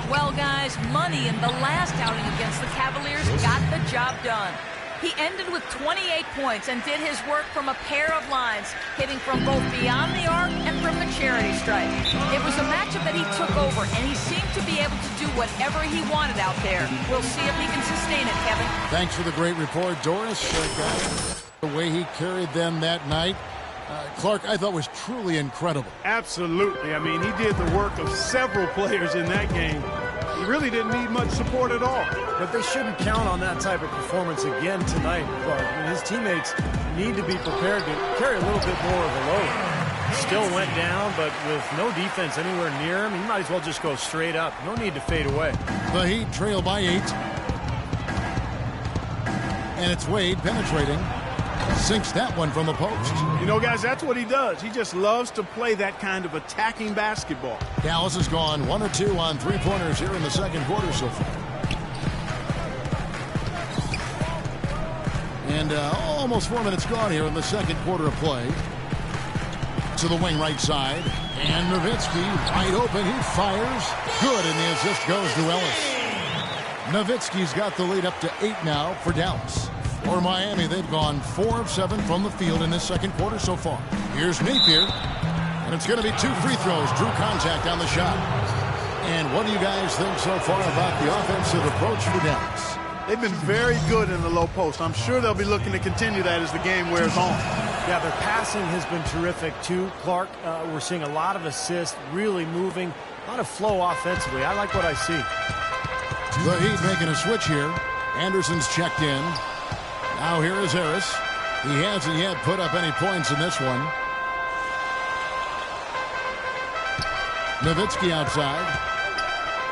Well, guys, Money in the last outing against the Cavaliers got the job done. He ended with 28 points and did his work from a pair of lines, hitting from both beyond the arc and from the charity stripe. It was a matchup that he took over, and he seemed to be able to do whatever he wanted out there. We'll see if he can sustain it, Kevin. Thanks for the great report, Doris. The way he carried them that night, Clark, I thought was truly incredible. Absolutely. I mean, he did the work of several players in that game. He really didn't need much support at all. But they shouldn't count on that type of performance again tonight, Clark. I mean, his teammates need to be prepared to carry a little bit more of a load. Still went down, but with no defense anywhere near him, he might as well just go straight up. No need to fade away. The Heat trail by 8. And it's Wade penetrating. Sinks that one from the post. You know, guys, that's what he does. He just loves to play that kind of attacking basketball. Dallas has gone 1 of 2 on three-pointers here in the second quarter so far. And almost 4 minutes gone here in the second quarter of play. To the wing right side. And Nowitzki wide open. He fires. Good, and the assist goes to Ellis. Nowitzki's got the lead up to 8 now for Dallas. For Miami, they've gone 4 of 7 from the field in this second quarter so far. Here's Napier. And it's going to be 2 free throws. Drew contact on the shot. And what do you guys think so far about the offensive approach for Dallas? They've been very good in the low post. I'm sure they'll be looking to continue that as the game wears on. Yeah, their passing has been terrific too, Clark. We're seeing a lot of assists, really moving, a lot of flow offensively. I like what I see. The Heat making a switch here. Anderson's checked in. Now here is Harris. He hasn't yet put up any points in this one. Nowitzki outside.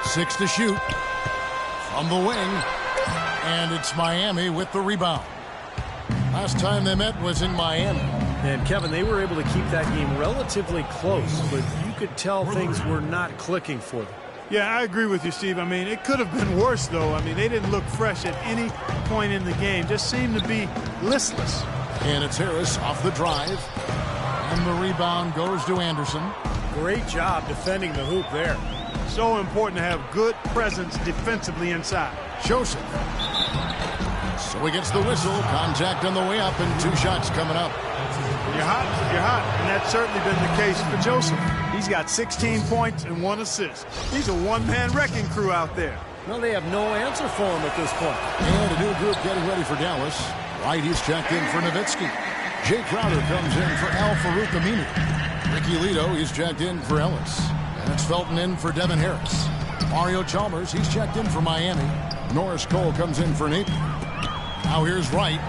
6 to shoot. From the wing. And it's Miami with the rebound. Last time they met was in Miami. And Kevin, they were able to keep that game relatively close, but you could tell things were not clicking for them. Yeah, I agree with you, Steve. I mean, it could have been worse, though. I mean, they didn't look fresh at any point in the game. Just seemed to be listless. And it's Harris off the drive. And the rebound goes to Anderson. Great job defending the hoop there. So important to have good presence defensively inside. Joseph. So he gets the whistle. Contact on the way up, and 2 shots coming up. You're hot, you're hot. And that's certainly been the case for Joseph. He's got 16 points and 1 assist. He's a one-man wrecking crew out there. No, they have no answer for him at this point. And a new group getting ready for Dallas. White, he's checked in for Nowitzki. Jay Crowder comes in for Al-Farouq Aminu. Ricky Lito, he's checked in for Ellis. And it's Felton in for Devin Harris. Mario Chalmers, he's checked in for Miami. Norris Cole comes in for Napier. Now here's Wright.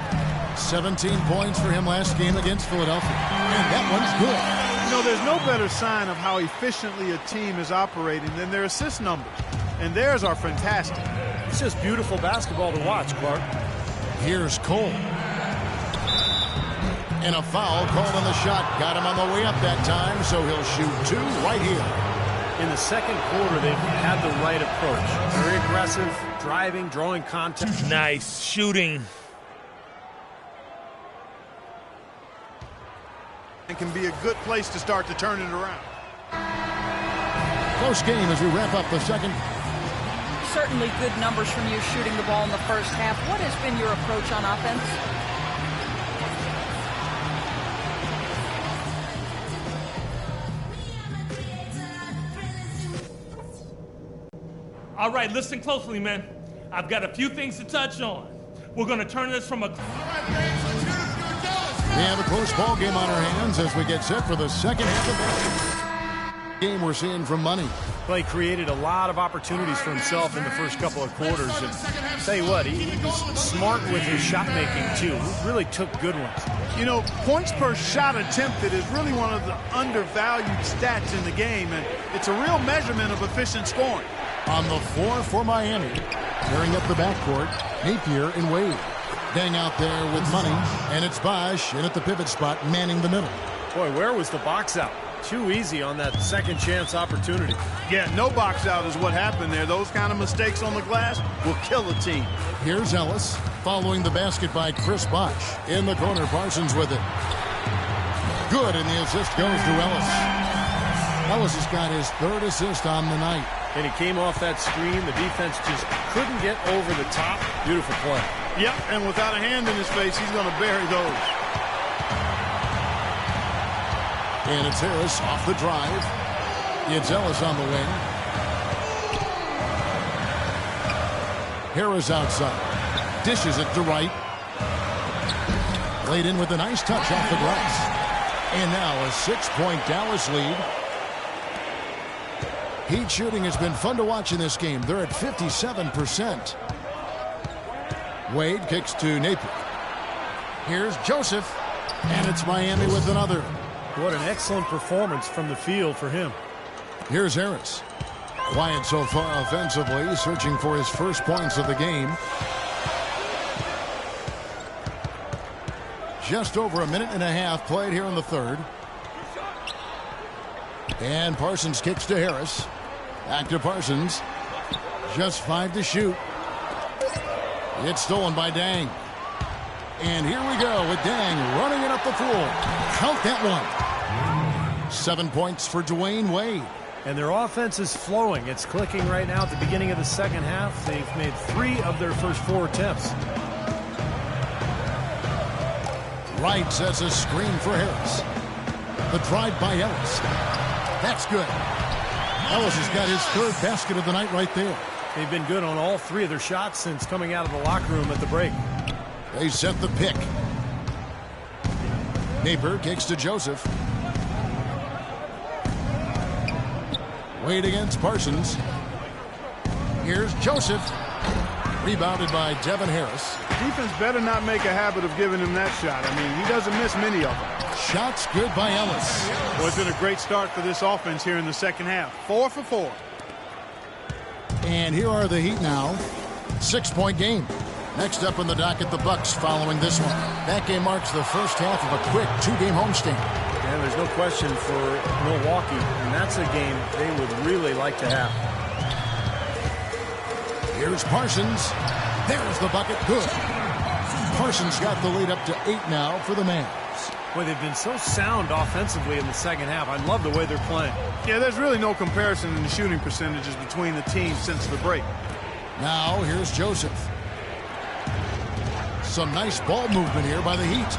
17 points for him last game against Philadelphia. And that one's good. You know, there's no better sign of how efficiently a team is operating than their assist numbers. And theirs are fantastic. It's just beautiful basketball to watch, Clark. Here's Cole. And a foul called on the shot. Got him on the way up that time, so he'll shoot 2 right here. In the second quarter, they've had the right approach. Very aggressive, driving, drawing contact. Nice shooting. It can be a good place to start to turn it around. Close game as we wrap up the second. Certainly good numbers from you shooting the ball in the first half. What has been your approach on offense? All right, listen closely, man. I've got a few things to touch on. We're going to turn this from a... We have a close ball game on our hands as we get set for the second half of the game we're seeing from Money. Well, he created a lot of opportunities for himself in the first couple of quarters. And I'll tell you what, he was smart with his shot making, too. He really took good ones. You know, points per shot attempted is really one of the undervalued stats in the game, and it's a real measurement of efficient scoring. On the floor for Miami, tearing up the backcourt, Napier and Wade. Dang out there with Money, and it's Bosch in at the pivot spot, manning the middle. Boy, where was the box out? Too easy on that second chance opportunity. Yeah, no box out is what happened there. Those kind of mistakes on the glass will kill a team. Here's Ellis, following the basket by Chris Bosch. In the corner, Parsons with it. Good, and the assist goes to Ellis. Ellis has got his 3rd assist on the night. And he came off that screen. The defense just couldn't get over the top. Beautiful play. Yep, and without a hand in his face, he's going to bury those. And it's Harris off the drive. It's Ellis on the wing. Harris outside. Dishes it to Wright. Laid in with a nice touch off the glass. And now a 6-point Dallas lead. Heat shooting has been fun to watch in this game. They're at 57%. Wade kicks to Napier. Here's Joseph. And it's Miami with another. What an excellent performance from the field for him. Here's Harris. Quiet so far offensively, searching for his first points of the game. Just over a minute and a half played here in the third. And Parsons kicks to Harris. Back to Parsons. Just 5 to shoot. It's stolen by Dang. And here we go with Dang running it up the floor. Count that one. 7 points for Dwayne Wade. And their offense is flowing. It's clicking right now at the beginning of the second half. They've made 3 of their first 4 attempts. Wright sets a screen for Harris. The drive by Ellis. That's good. Ellis has got his 3rd basket of the night right there. They've been good on all 3 of their shots since coming out of the locker room at the break. They set the pick. Napier kicks to Joseph. Wade against Parsons. Here's Joseph. Rebounded by Devin Harris. Defense better not make a habit of giving him that shot. I mean, he doesn't miss many of them. Shots good by Ellis. Well, it's been a great start for this offense here in the second half. 4 for 4. And here are the Heat now. 6-point game. Next up in the docket, the Bucks following this one. That game marks the first half of a quick 2-game homestand. And there's no question for Milwaukee, and that's a game they would really like to have. Here's Parsons. There's the bucket. Good. Parsons got the lead up to 8 now for the Mavs. Boy, they've been so sound offensively in the second half. I love the way they're playing. Yeah, there's really no comparison in the shooting percentages between the teams since the break. Now here's Joseph. Some nice ball movement here by the Heat.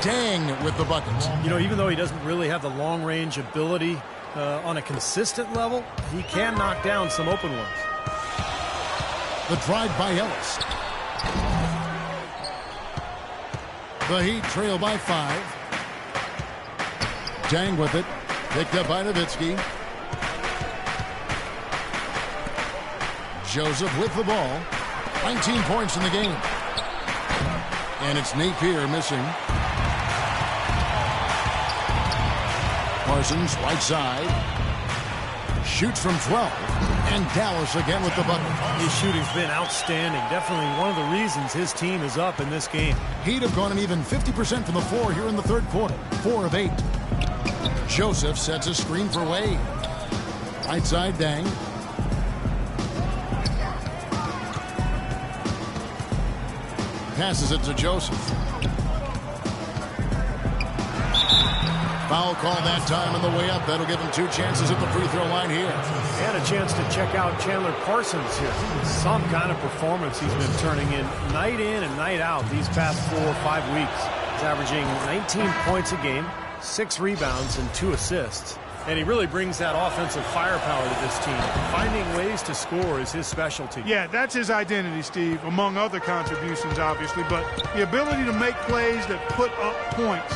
Dang with the buckets. You know, even though he doesn't really have the long-range ability on a consistent level, he can knock down some open ones. The drive by Ellis. The Heat trail by 5. Dang with it. Picked up by Nowitzki. Joseph with the ball. 19 points in the game. And it's Napier missing. Parsons, right side. Shoots from 12. And Dallas again with the bucket. His shooting's been outstanding. Definitely one of the reasons his team is up in this game. He'd have gone an even 50% from the floor here in the third quarter. 4 of 8. Joseph sets a screen for Wade. Right side, Dang. Passes it to Joseph. Foul call that time on the way up. That'll give him 2 chances at the free throw line here. And a chance to check out Chandler Parsons here. Some kind of performance he's been turning in and night out these past 4 or 5 weeks. He's averaging 19 points a game, 6 rebounds, and 2 assists. And he really brings that offensive firepower to this team. Finding ways to score is his specialty. Yeah, that's his identity, Steve, among other contributions, obviously. But the ability to make plays that put up points,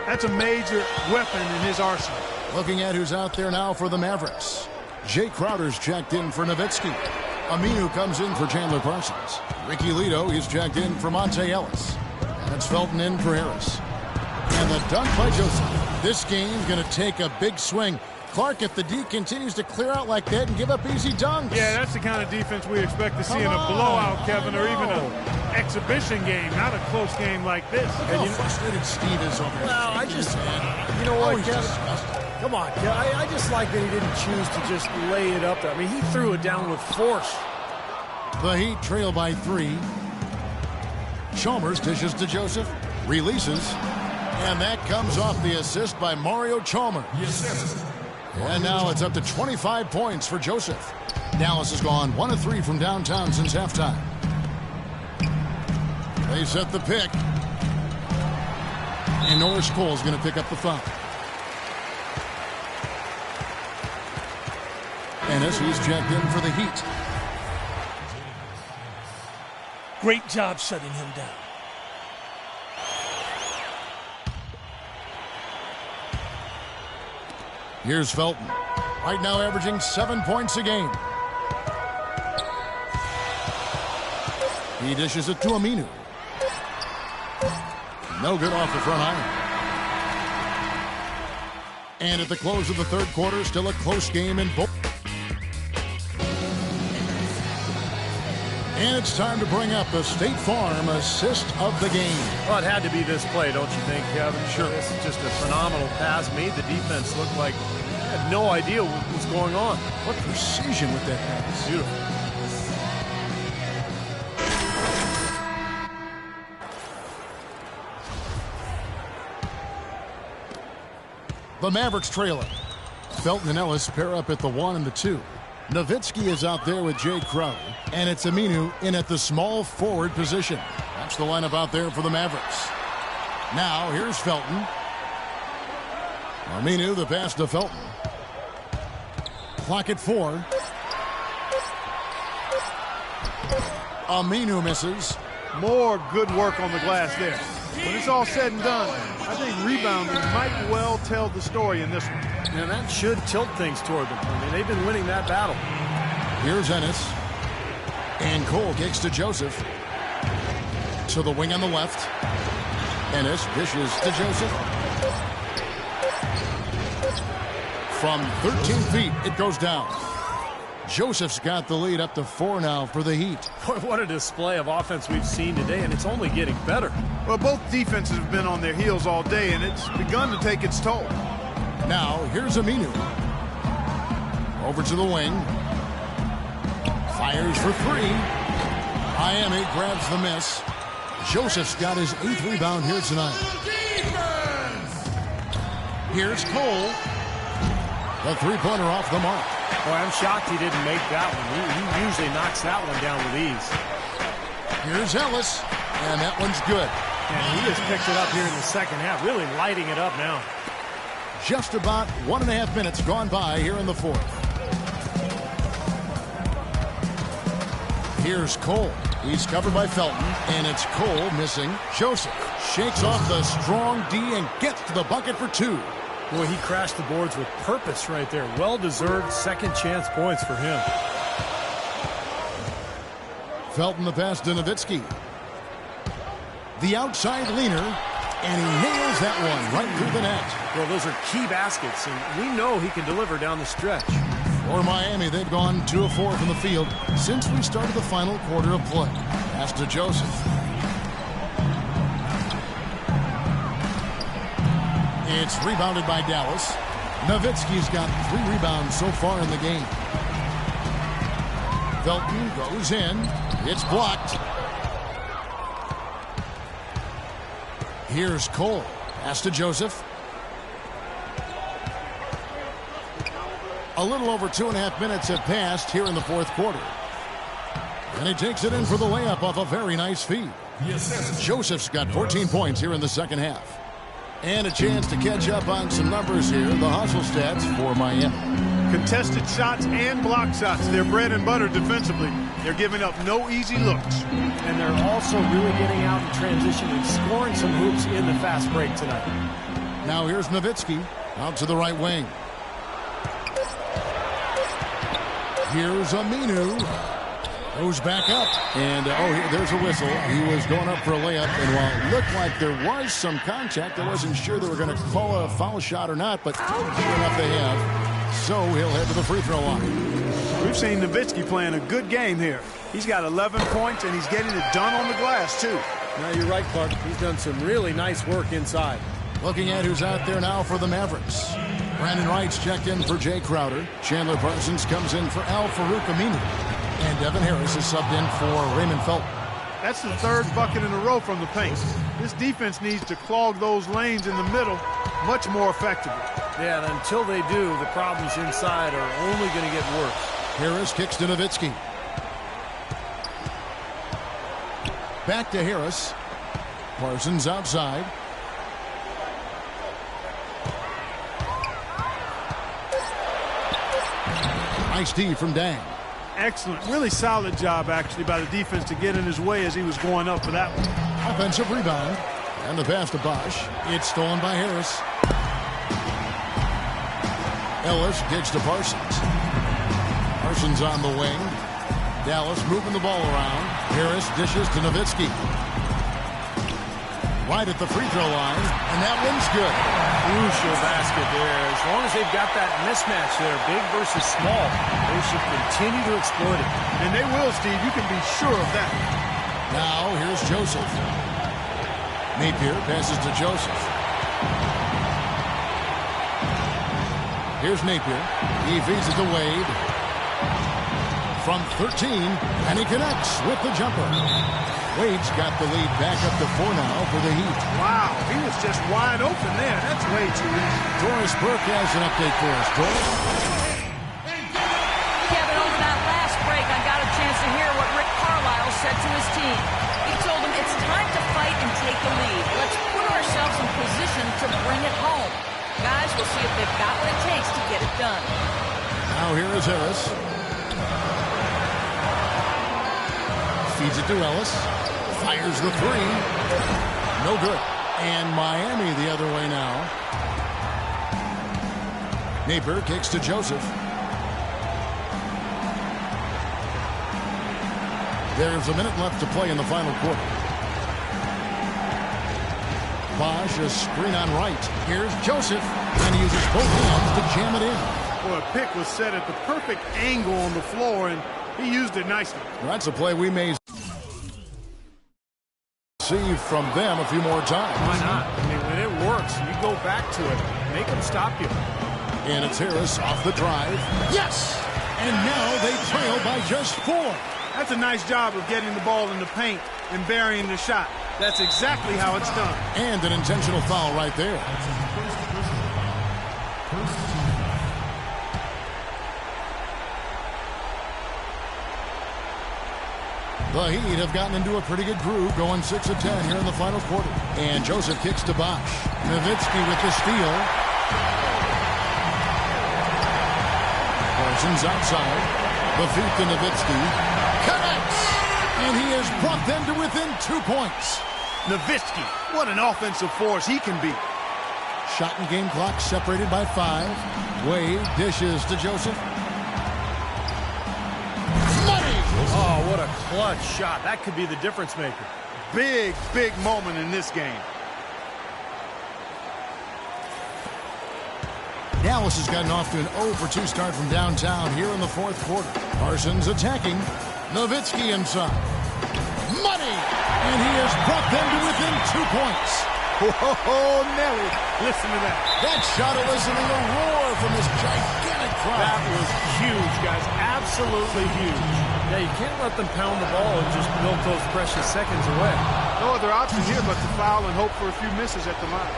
that's a major weapon in his arsenal. Looking at who's out there now for the Mavericks. Jay Crowder's checked in for Nowitzki. Aminu comes in for Chandler Parsons. Ricky Lito, he's checked in for Monte Ellis. And it's Felton in for Harris. And the dunk by Joseph. This game's going to take a big swing. Clark, if the D continues to clear out like that and give up easy dunks. Yeah, that's the kind of defense we expect to see in a blowout, Kevin, or even an exhibition game, not a close game like this. Look how frustrated Steve is over here. Well, you know what, Kevin? Come on, Kevin. I just like that he didn't choose to just lay it up there. I mean, he threw it down with force. The Heat trail by 3. Chalmers dishes to Joseph. Releases. And that comes off the assist by Mario Chalmers. And now it's up to 25 points for Joseph. Dallas has gone 1 of 3 from downtown since halftime. They set the pick. And Norris Cole's going to pick up the foul. Ennis, he's checked in for the Heat. Great job shutting him down. Here's Felton. Right now averaging 7 points a game. He dishes it to Aminu. No good off the front iron. And at the close of the third quarter, still a close game in both. And it's time to bring up the State Farm assist of the game. Well, it had to be this play, don't you think, Kevin? Sure. This is just a phenomenal pass. Made the defense look like they had no idea what was going on. What precision with that pass. Beautiful. The Mavericks trail it. Felton and Ellis pair up at the 1 and the 2. Nowitzki is out there with Jay Crowder, and it's Aminu in at the small forward position. That's the lineup out there for the Mavericks. Now, here's Felton. Aminu, the pass to Felton. Clock at 4. Aminu misses. More good work on the glass there. When it's all said and done, I think rebounding might well tell the story in this one. And that should tilt things toward them. I mean, they've been winning that battle. Here's Ennis. And Cole kicks to Joseph. To the wing on the left. Ennis dishes to Joseph. From 13 feet, it goes down. Joseph's got the lead up to 4 now for the Heat. Boy, what a display of offense we've seen today, and it's only getting better. Well, both defenses have been on their heels all day, and it's begun to take its toll. Now, here's Aminu. Over to the wing. Fires for 3. Miami grabs the miss. Joseph's got his 8th rebound here tonight. Here's Cole. The three-pointer off the mark. Boy, I'm shocked he didn't make that one. He usually knocks that one down with ease. Here's Ellis, and that one's good. And he has picked it up here in the second half, really lighting it up now. Just about 1.5 minutes gone by here in the fourth. Here's Cole. He's covered by Felton, and it's Cole missing. Joseph shakes off the strong D and gets to the bucket for 2. Boy, he crashed the boards with purpose right there. Well-deserved second chance points for him. Felton the pass to Nowitzki. The outside leaner, and he nails that one right through the net. Well, those are key baskets, and we know he can deliver down the stretch. For Miami, they've gone 2 of 4 from the field since we started the final quarter of play. Pass to Joseph. It's rebounded by Dallas. Nowitzki's got 3 rebounds so far in the game. Felton goes in. It's blocked. Here's Cole. Pass to Joseph. A little over 2.5 minutes have passed here in the fourth quarter. And he takes it in for the layup off a very nice feed. Joseph's got 14 points here in the second half. And a chance to catch up on some numbers here. The hustle stats for Miami. Contested shots and block shots. They're bread and butter defensively. They're giving up no easy looks. And they're also really getting out in transition and scoring some hoops in the fast break tonight. Now here's Nowitzki out to the right wing. Here's Aminu. Goes back up. And, there's a whistle. He was going up for a layup. And while it looked like there was some contact, I wasn't sure they were going to call a foul shot or not. But sure enough they have. So he'll head to the free throw line. We've seen Nowitzki playing a good game here. He's got 11 points, and he's getting it done on the glass, too. Now, you're right, Clark. He's done some really nice work inside. Looking at who's out there now for the Mavericks. Brandon Wright's checked in for Jay Crowder. Chandler Parsons comes in for Al-Farouq Aminu. And Devin Harris is subbed in for Raymond Felton. That's the 3rd bucket in a row from the paint. This defense needs to clog those lanes in the middle much more effectively. Yeah, and until they do, the problems inside are only going to get worse. Harris kicks to Nowitzki. Back to Harris. Parsons outside. Nice D from Dang. Excellent. Really solid job, actually, by the defense to get in his way as he was going up for that one. Offensive rebound. And the pass to Bosch. It's stolen by Harris. Ellis gives to Parsons. Parsons on the wing. Dallas moving the ball around. Harris dishes to Nowitzki. right at the free throw line, and that one's good. Crucial basket there. As long as they've got that mismatch there, big versus small, they should continue to exploit it. And they will, Steve. You can be sure of that. Now, here's Joseph. Napier passes to Joseph. Here's Napier. He feeds it to Wade. From 13, and he connects with the jumper. Wade's got the lead back up to 4 now for the Heat. Wow, he was just wide open there. That's way too easy. Doris Burke has an update for us. Doris? Kevin, over that last break, I got a chance to hear what Rick Carlisle said to his team. He told them it's time to fight and take the lead. Let's put ourselves in position to bring it home. Guys, we'll see if they've got what it takes to get it done. Now here is Harris. Feeds it to Ellis. Fires the three. No good. And Miami the other way now. Napier kicks to Joseph. There's a minute left to play in the final quarter. Bosch, a screen on right. Here's Joseph. And he uses both hands to jam it in. Well, a pick was set at the perfect angle on the floor, and he used it nicely. Well, that's a play we may see from them a few more times. Why not? I mean, when it works, you go back to it. Make them stop you. And it's Harris off the drive. Yes! And now they trail by just 4. That's a nice job of getting the ball in the paint and burying the shot. That's exactly how it's done. And an intentional foul right there. The Heat have gotten into a pretty good groove, going 6 of 10 here in the final quarter. And Joseph kicks to Bosch. Nowitzki with the steal. Parsons outside. The feet to Nowitzki. Connects! And he has brought them to within 2 points. Nowitzki, what an offensive force he can be. Shot and game clock separated by 5. Wade dishes to Joseph. Oh, what a clutch shot. That could be the difference maker. Big, big moment in this game. Dallas has gotten off to an 0 for 2 start from downtown here in the fourth quarter. Parsons attacking. Nowitzki inside. Money! And he has brought them to within 2 points. Whoa, Nelly. Listen to that. That shot eliciting a roar from this gigantic crowd. That was huge, guys. Absolutely huge. Yeah, you can't let them pound the ball and just milk those precious seconds away. No other option here but to foul and hope for a few misses at the line.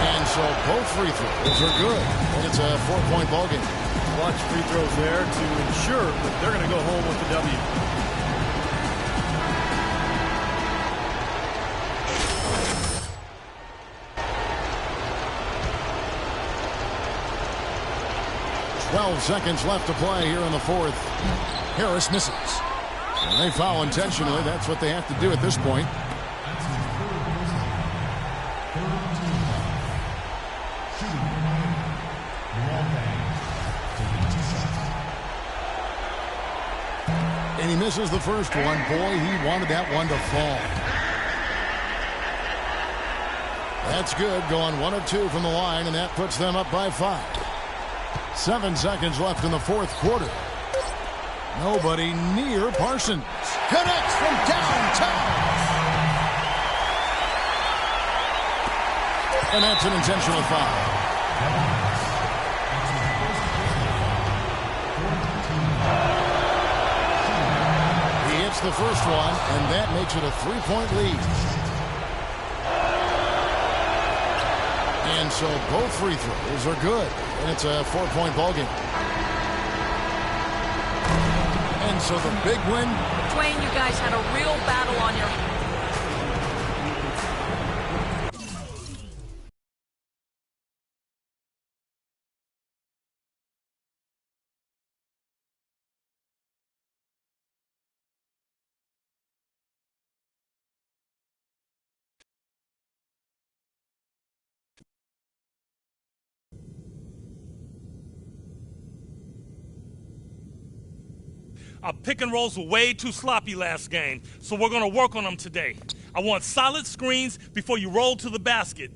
And so both free throws are good. And it's a 4-point ballgame. Clutch free throws there to ensure that they're going to go home with the W. Seconds left to play here in the fourth. Harris misses. And they foul intentionally. That's what they have to do at this point. And he misses the first one. Boy, he wanted that one to fall. That's good. Going 1 of 2 from the line, and that puts them up by 5. 7 seconds left in the fourth quarter. Nobody near Parsons. Connects from downtown. And that's an intentional foul. He hits the first one, and that makes it a 3-point lead. And so both free throws are good. And it's a 4-point ballgame. And so the big win. Dwayne, you guys had a real battle on your hands. Our pick and rolls were way too sloppy last game, so we're going to work on them today. I want solid screens before you roll to the basket.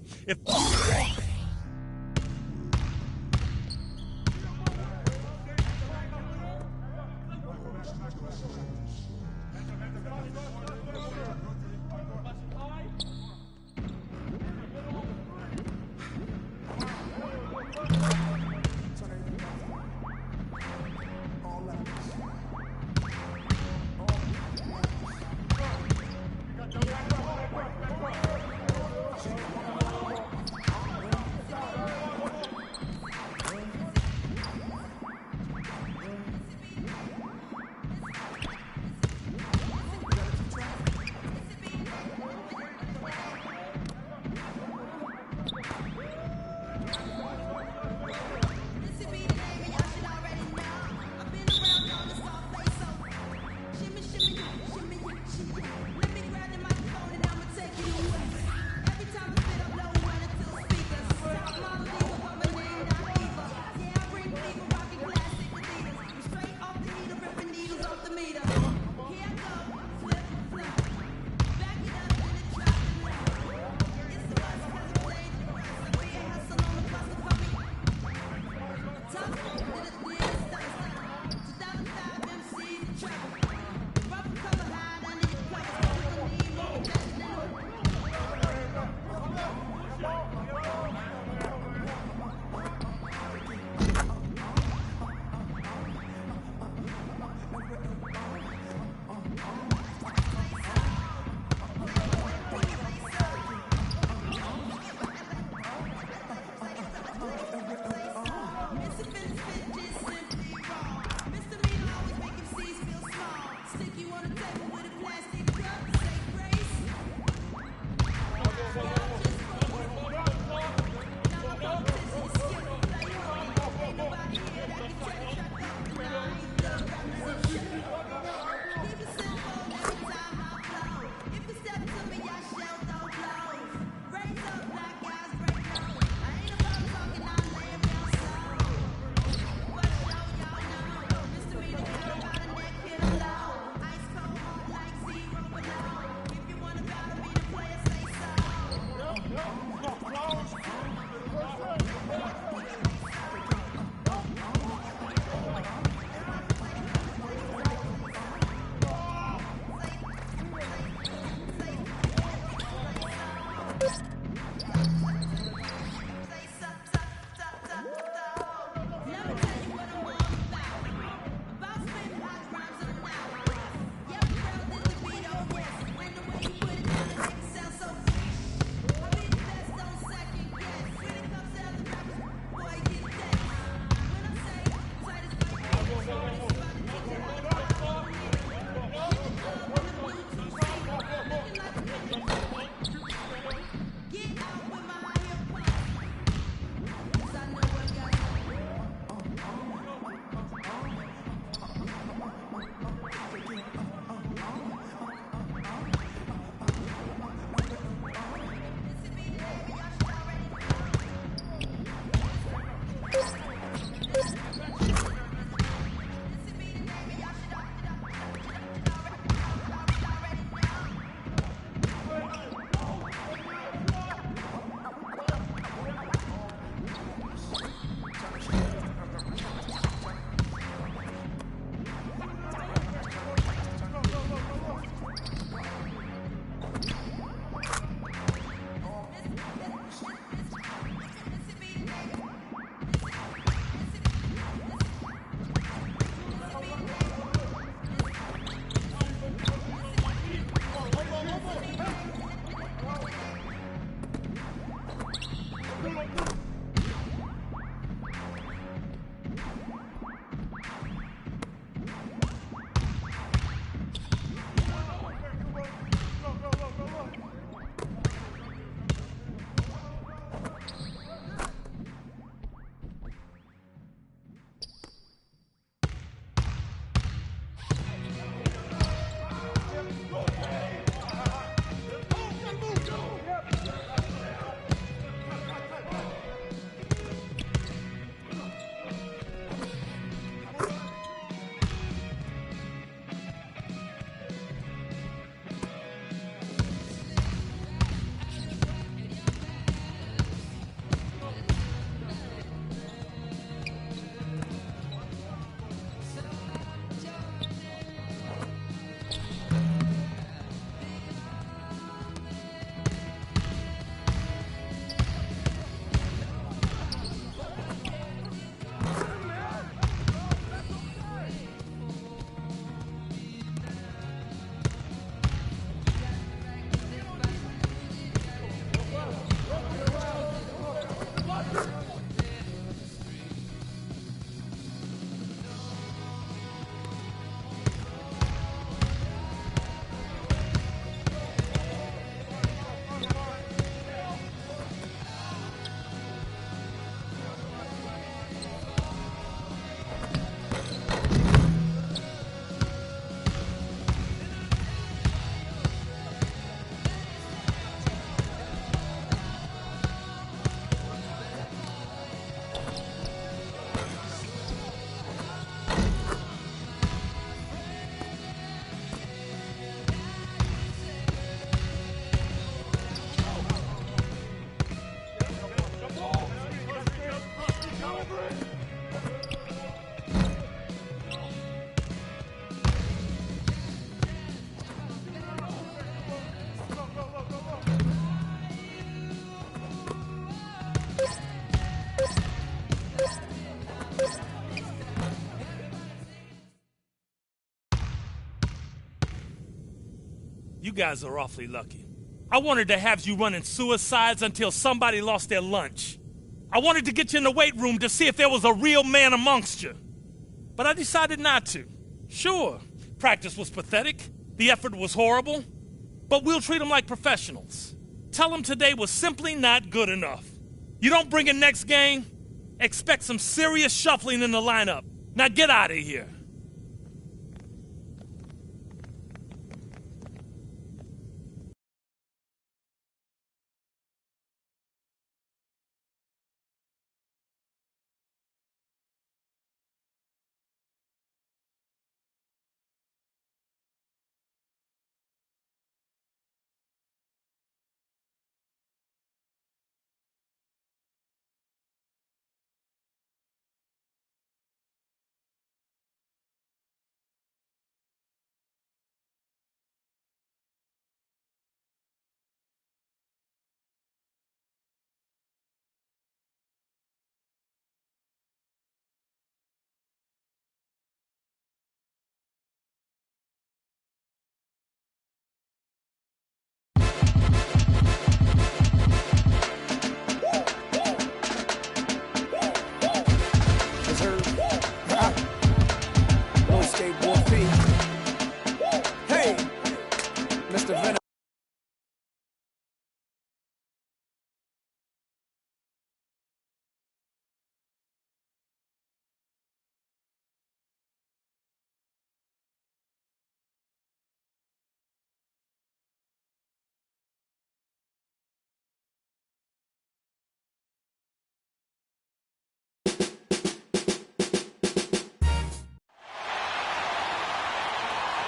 You guys are awfully lucky. I wanted to have you running suicides until somebody lost their lunch. I wanted to get you in the weight room to see if there was a real man amongst you. But I decided not to. Sure, practice was pathetic. The effort was horrible. But we'll treat them like professionals. Tell them today was simply not good enough. You don't bring in next game, expect some serious shuffling in the lineup. Now get out of here.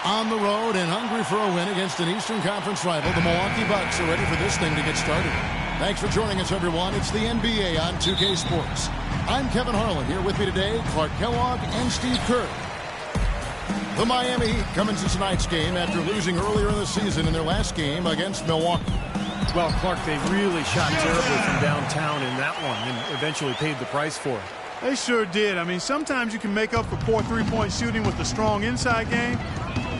On the road and hungry for a win against an Eastern Conference rival, the Milwaukee Bucks are ready for this thing to get started. Thanks for joining us, everyone. It's the NBA on 2K Sports. I'm Kevin Harlan. Here with me today, Clark Kellogg and Steve Kerr. The Miami Heat come into tonight's game after losing earlier in the season in their last game against Milwaukee. Well, Clark, they really shot terribly from downtown in that one and eventually paid the price for it. They sure did. I mean, sometimes you can make up for poor three-point shooting with a strong inside game,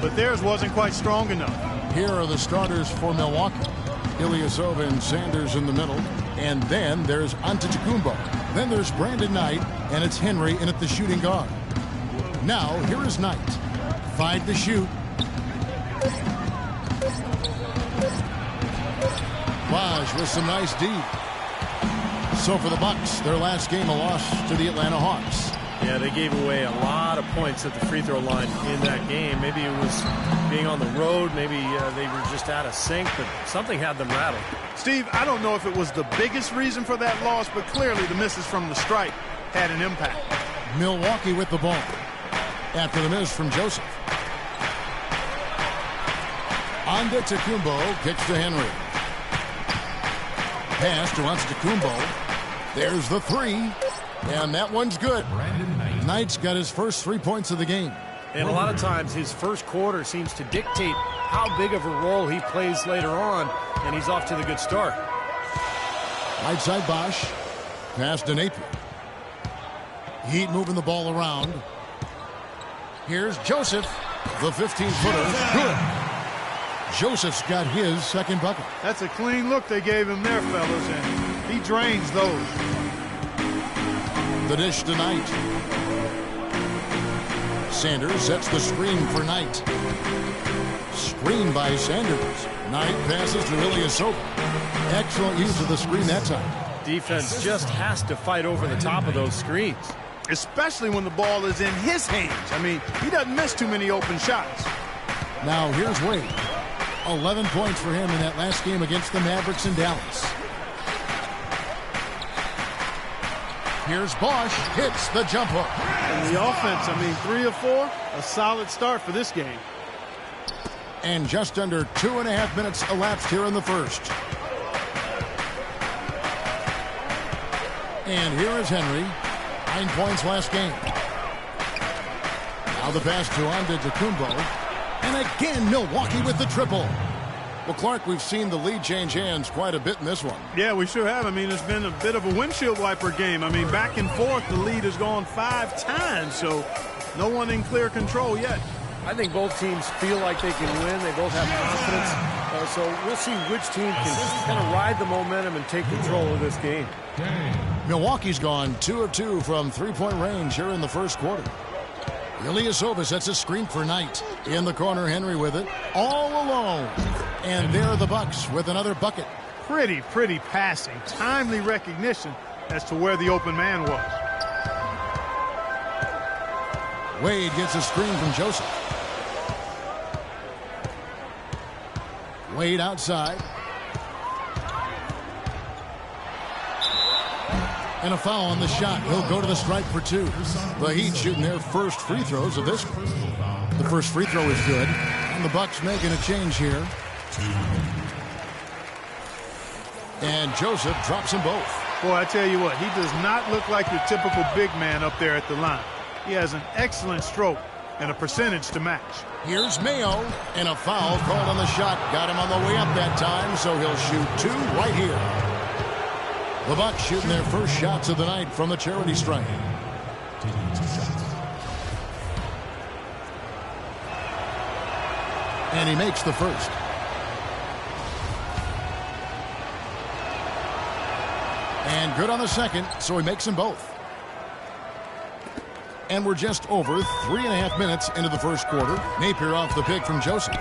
but theirs wasn't quite strong enough. Here are the starters for Milwaukee. Ilyasova and Sanders in the middle. And then there's Antetokounmpo. Then there's Brandon Knight, and it's Henry in at the shooting guard. Now, here is Knight. 5 to shoot. Waj with some nice D. So for the Bucks, their last game a loss to the Atlanta Hawks. Yeah, they gave away a lot of points at the free throw line in that game. Maybe it was being on the road. Maybe they were just out of sync, but something had them rattled. Steve, I don't know if it was the biggest reason for that loss, but clearly the misses from the stripe had an impact. Milwaukee with the ball. After the miss from Joseph. Antetokounmpo kicks to Henry. Pass to Antetokounmpo. There's the three. And that one's good. Knight's got his first 3 points of the game. And a lot of times his first quarter seems to dictate how big of a role he plays later on, and he's off to the good start. Right side Bosch. Pass to Napier. Heat moving the ball around. Here's Joseph. The 15-footer. Good. Joseph's got his second bucket. That's a clean look they gave him there, fellas, and he drains those. The dish to Knight. Sanders sets the screen for Knight. Screen by Sanders. Knight passes to Ilyasova. Excellent use of the screen that time. Defense just has to fight over the top of those screens. Especially when the ball is in his hands. I mean, he doesn't miss too many open shots. Now here's Wade. 11 points for him in that last game against the Mavericks in Dallas. Here's Bosch, hits the jump hook. And the offense, I mean, 3 of 4, a solid start for this game. And just under 2.5 minutes elapsed here in the first. And here is Henry, 9 points last game. Now the pass to Antetokounmpo. And again, Milwaukee with the triple. Well, Clark, we've seen the lead change hands quite a bit in this one. Yeah, we sure have. I mean, it's been a bit of a windshield wiper game. I mean, back and forth, the lead has gone 5 times, so no one in clear control yet. I think both teams feel like they can win. They both have confidence. So we'll see which team can kind of ride the momentum and take control of this game. Milwaukee's gone 2 of 2 from three-point range here in the first quarter. Ilyasova sets a screen for Knight. In the corner, Henry with it. All alone. And there are the Bucks with another bucket. Pretty passing. Timely recognition as to where the open man was. Wade gets a screen from Joseph. Wade outside. And a foul on the shot. He'll go to the stripe for 2. The Heat shooting their first free throws of this one. The first free throw is good. And the Bucks making a change here. And Joseph drops them both. Boy, I tell you what, he does not look like your typical big man up there at the line. He has an excellent stroke and a percentage to match. Here's Mayo, and a foul called on the shot. Got him on the way up that time, so he'll shoot 2 right here. The Bucks shooting their first shots of the night from the charity stripe. And he makes the first. And good on the second, so he makes them both. And we're just over 3.5 minutes into the first quarter. Napier off the pick from Joseph.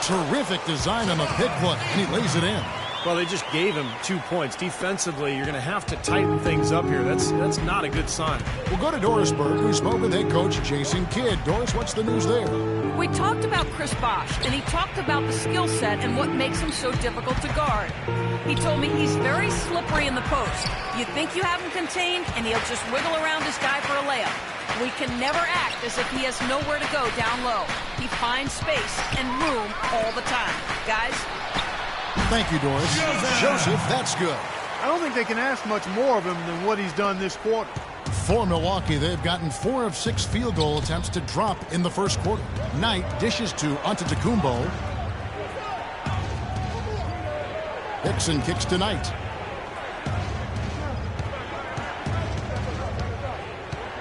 Terrific design on the pick foot, and he lays it in. Well, they just gave him 2 points. Defensively, you're going to have to tighten things up here. That's not a good sign. We'll go to Dorisburg. We spoke with head coach Jason Kidd. Doris, what's the news there? We talked about Chris Bosh, and he talked about the skill set and what makes him so difficult to guard. He told me he's very slippery in the post. You think you have him contained, and he'll just wiggle around his guy for a layup. We can never act as if he has nowhere to go down low. He finds space and room all the time. Guys? Thank you, Doris. Joseph, that's good. I don't think they can ask much more of him than what he's done this quarter. For Milwaukee, they've gotten 4 of 6 field goal attempts to drop in the first quarter. Knight dishes to Antetokounmpo. Hickson kicks to Knight.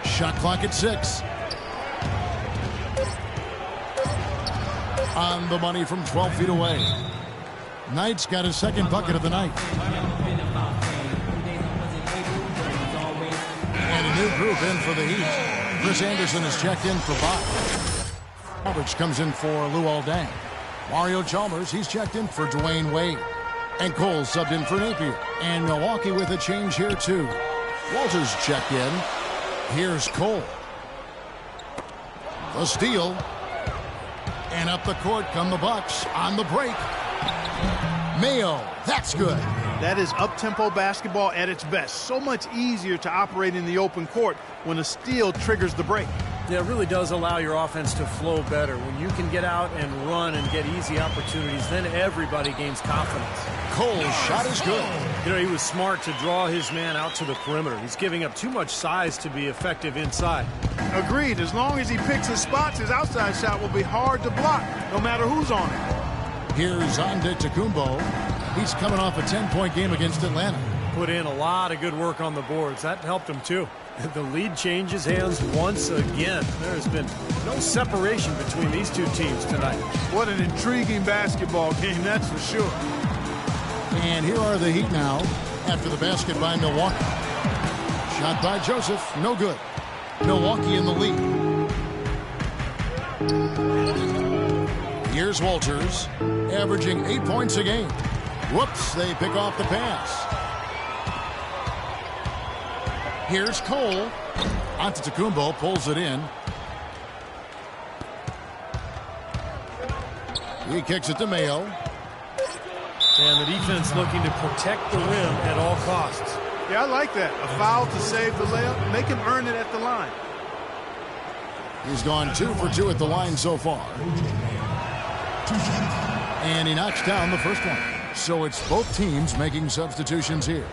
Shot clock at 6. On the money from 12 feet away. Knight's got his second bucket of the night. And a new group in for the Heat. Chris Anderson is checked in for Bob. Roberts comes in for Luol Deng. Mario Chalmers, he's checked in for Dwayne Wade. And Cole subbed in for Napier. And Milwaukee with a change here too. Walters checked in. Here's Cole. The steal. And up the court come the Bucks on the break. Mayo, that's good. That is up-tempo basketball at its best. So much easier to operate in the open court when a steal triggers the break. Yeah, it really does allow your offense to flow better. When you can get out and run and get easy opportunities, then everybody gains confidence. Cole's shot is good. You know, he was smart to draw his man out to the perimeter. He's giving up too much size to be effective inside. Agreed. As long as he picks his spots, his outside shot will be hard to block, no matter who's on it. Here's Antetokounmpo. He's coming off a 10-point game against Atlanta. Put in a lot of good work on the boards. That helped him, too. The lead changes hands once again. There's been no separation between these two teams tonight. What an intriguing basketball game, that's for sure. And here are the Heat now after the basket by Milwaukee. Shot by Joseph, no good. Milwaukee in the lead. Here's Walters, averaging 8 points a game. Whoops, they pick off the pass. Here's Cole. Antetokounmpo pulls it in. He kicks it to Mayo. And the defense looking to protect the rim at all costs. Yeah, I like that. A foul to save the layup. Make him earn it at the line. He's gone 2 for 2 at the line so far. And he knocks down the first one. So it's both teams making substitutions here.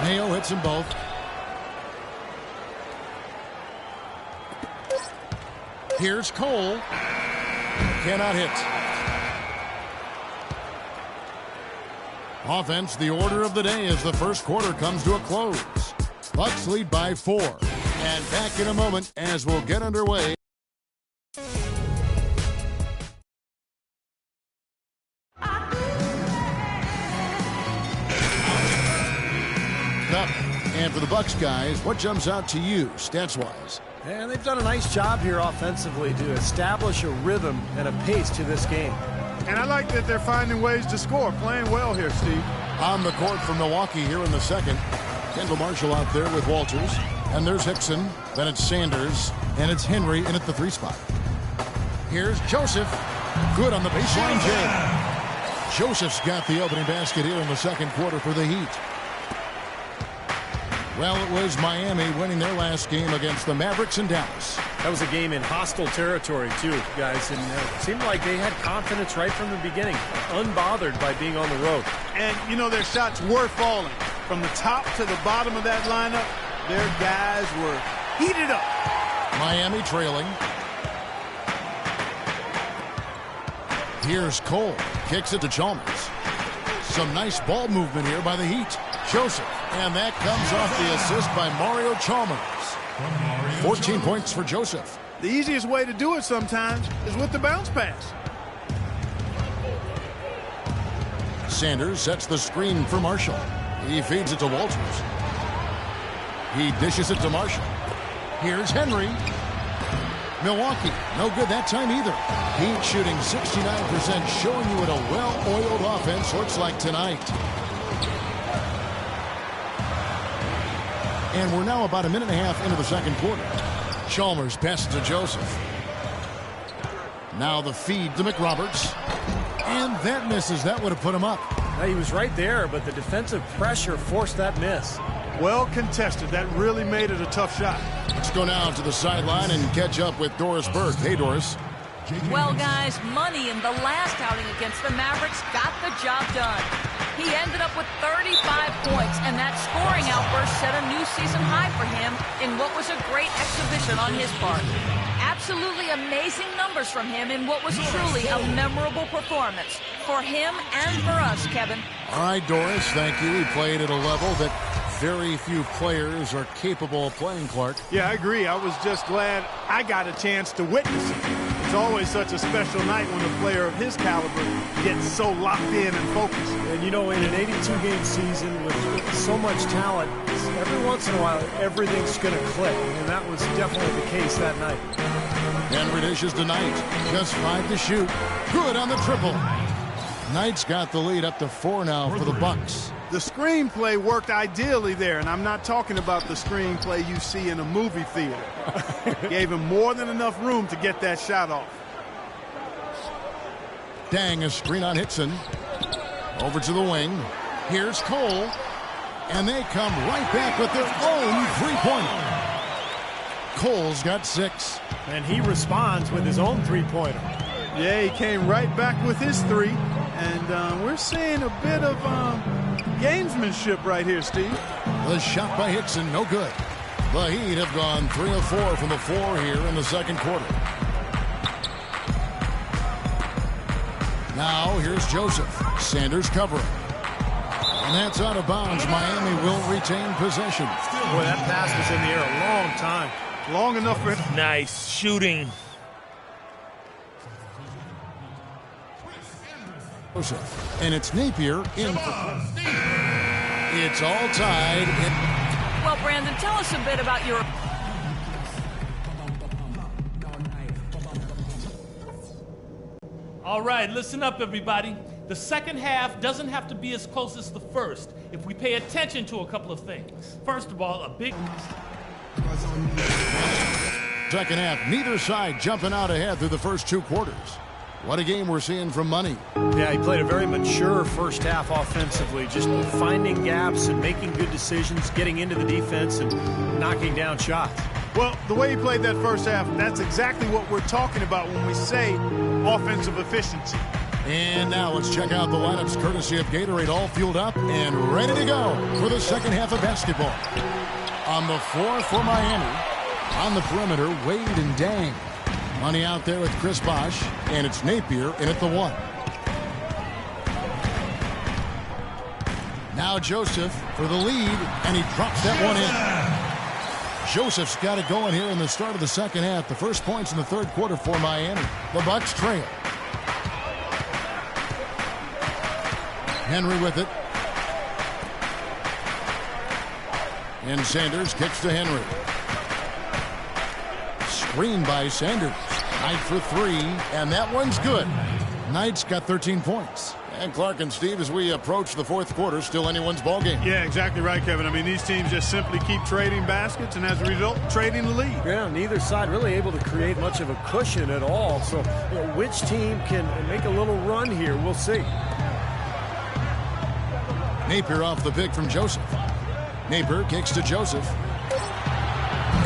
Mayo hits them both. Here's Cole. Cannot hit. Offense, the order of the day as the first quarter comes to a close. Bucks lead by 4. And back in a moment as we'll get underway. And for the Bucks guys, what jumps out to you stats-wise? And they've done a nice job here offensively to establish a rhythm and a pace to this game. And I like that they're finding ways to score, playing well here, Steve. On the court for Milwaukee here in the second. Kendall Marshall out there with Walters. And there's Hickson. Then it's Sanders. And it's Henry in at the 3 spot. Here's Joseph. Good on the baseline, Jay. Joseph's got the opening basket here in the second quarter for the Heat. Well, it was Miami winning their last game against the Mavericks in Dallas. That was a game in hostile territory, too, guys. And it seemed like they had confidence right from the beginning, unbothered by being on the road. And, you know, their shots were falling. From the top to the bottom of that lineup, their guys were heated up. Miami trailing. Here's Cole. Kicks it to Chalmers. Some nice ball movement here by the Heat. Joseph. And that comes off the assist by Mario Chalmers. 14 points for Joseph. The easiest way to do it sometimes is with the bounce pass. Sanders sets the screen for Marshall. He feeds it to Walters. He dishes it to Marshall. Here's Henry. Milwaukee, no good that time either. Heat shooting 69%, showing you what a well-oiled offense looks like tonight. And we're now about a minute and a half into the second quarter. Chalmers passes to Joseph. Now the feed to McRoberts. And that misses. That would have put him up. Now, he was right there, but the defensive pressure forced that miss. Well contested. That really made it a tough shot. Let's go now to the sideline and catch up with Doris Burke. Hey, Doris. Well, guys, Money in the last outing against the Mavericks got the job done. He ended up with 35 points, and that scoring outburst set a new season high for him in what was a great exhibition on his part. Absolutely amazing numbers from him in what was truly a memorable performance for him and for us, Kevin. All right, Doris, thank you. He played at a level that very few players are capable of playing, Clark. Yeah, I agree. I was just glad I got a chance to witness it. It's always such a special night when a player of his caliber gets so locked in and focused. And, you know, in an 82-game season with so much talent, every once in a while, everything's going to click. And that was definitely the case that night. Henry dishes to Knight. Just 5 to shoot. Good on the triple. Knight's got the lead up to 4 now for the Bucks. The screenplay worked ideally there, and I'm not talking about the screenplay you see in a movie theater. Gave him more than enough room to get that shot off. Dang, a screen on Hickson. Over to the wing. Here's Cole. And they come right back with their own three-pointer. Cole's got 6. And he responds with his own three-pointer. Yeah, he came right back with his 3. And we're seeing a bit of gamesmanship right here, Steve. The shot by Hickson, no good. The Heat have gone 3 of 4 from the floor here in the second quarter. Now here's Joseph. Sanders covering. And that's out of bounds. Miami will retain possession. Boy, that pass was in the air a long time. Long enough for him. Nice shooting. Joseph. And it's Napier in. It's all tied. Well, Brandon, tell us a bit about your... All right, listen up, everybody. The second half doesn't have to be as close as the first if we pay attention to a couple of things. First of all, a big... Second half, neither side jumping out ahead through the first 2 quarters. What a game we're seeing from Money. Yeah, he played a very mature first half offensively, just finding gaps and making good decisions, getting into the defense and knocking down shots. Well, the way he played that first half, that's exactly what we're talking about when we say offensive efficiency. And now let's check out the lineups courtesy of Gatorade, all fueled up and ready to go for the second half of basketball. On the floor for Miami, on the perimeter, Wade and Dang. Money out there with Chris Bosh, and it's Napier in at the 1. Now Joseph for the lead, and he drops that one in. Joseph's got it going here in the start of the second half. The first points in the third quarter for Miami. The Bucks trail. Henry with it. And Sanders kicks to Henry. Screen by Sanders. Knight for three, and that one's good. Knight's got 13 points. And Clark and Steve, as we approach the fourth quarter, still anyone's ballgame. Yeah, exactly right, Kevin. I mean, these teams just simply keep trading baskets, and as a result, trading the lead. Yeah, neither side really able to create much of a cushion at all. So, which team can make a little run here? We'll see. Napier off the pick from Joseph. Napier kicks to Joseph.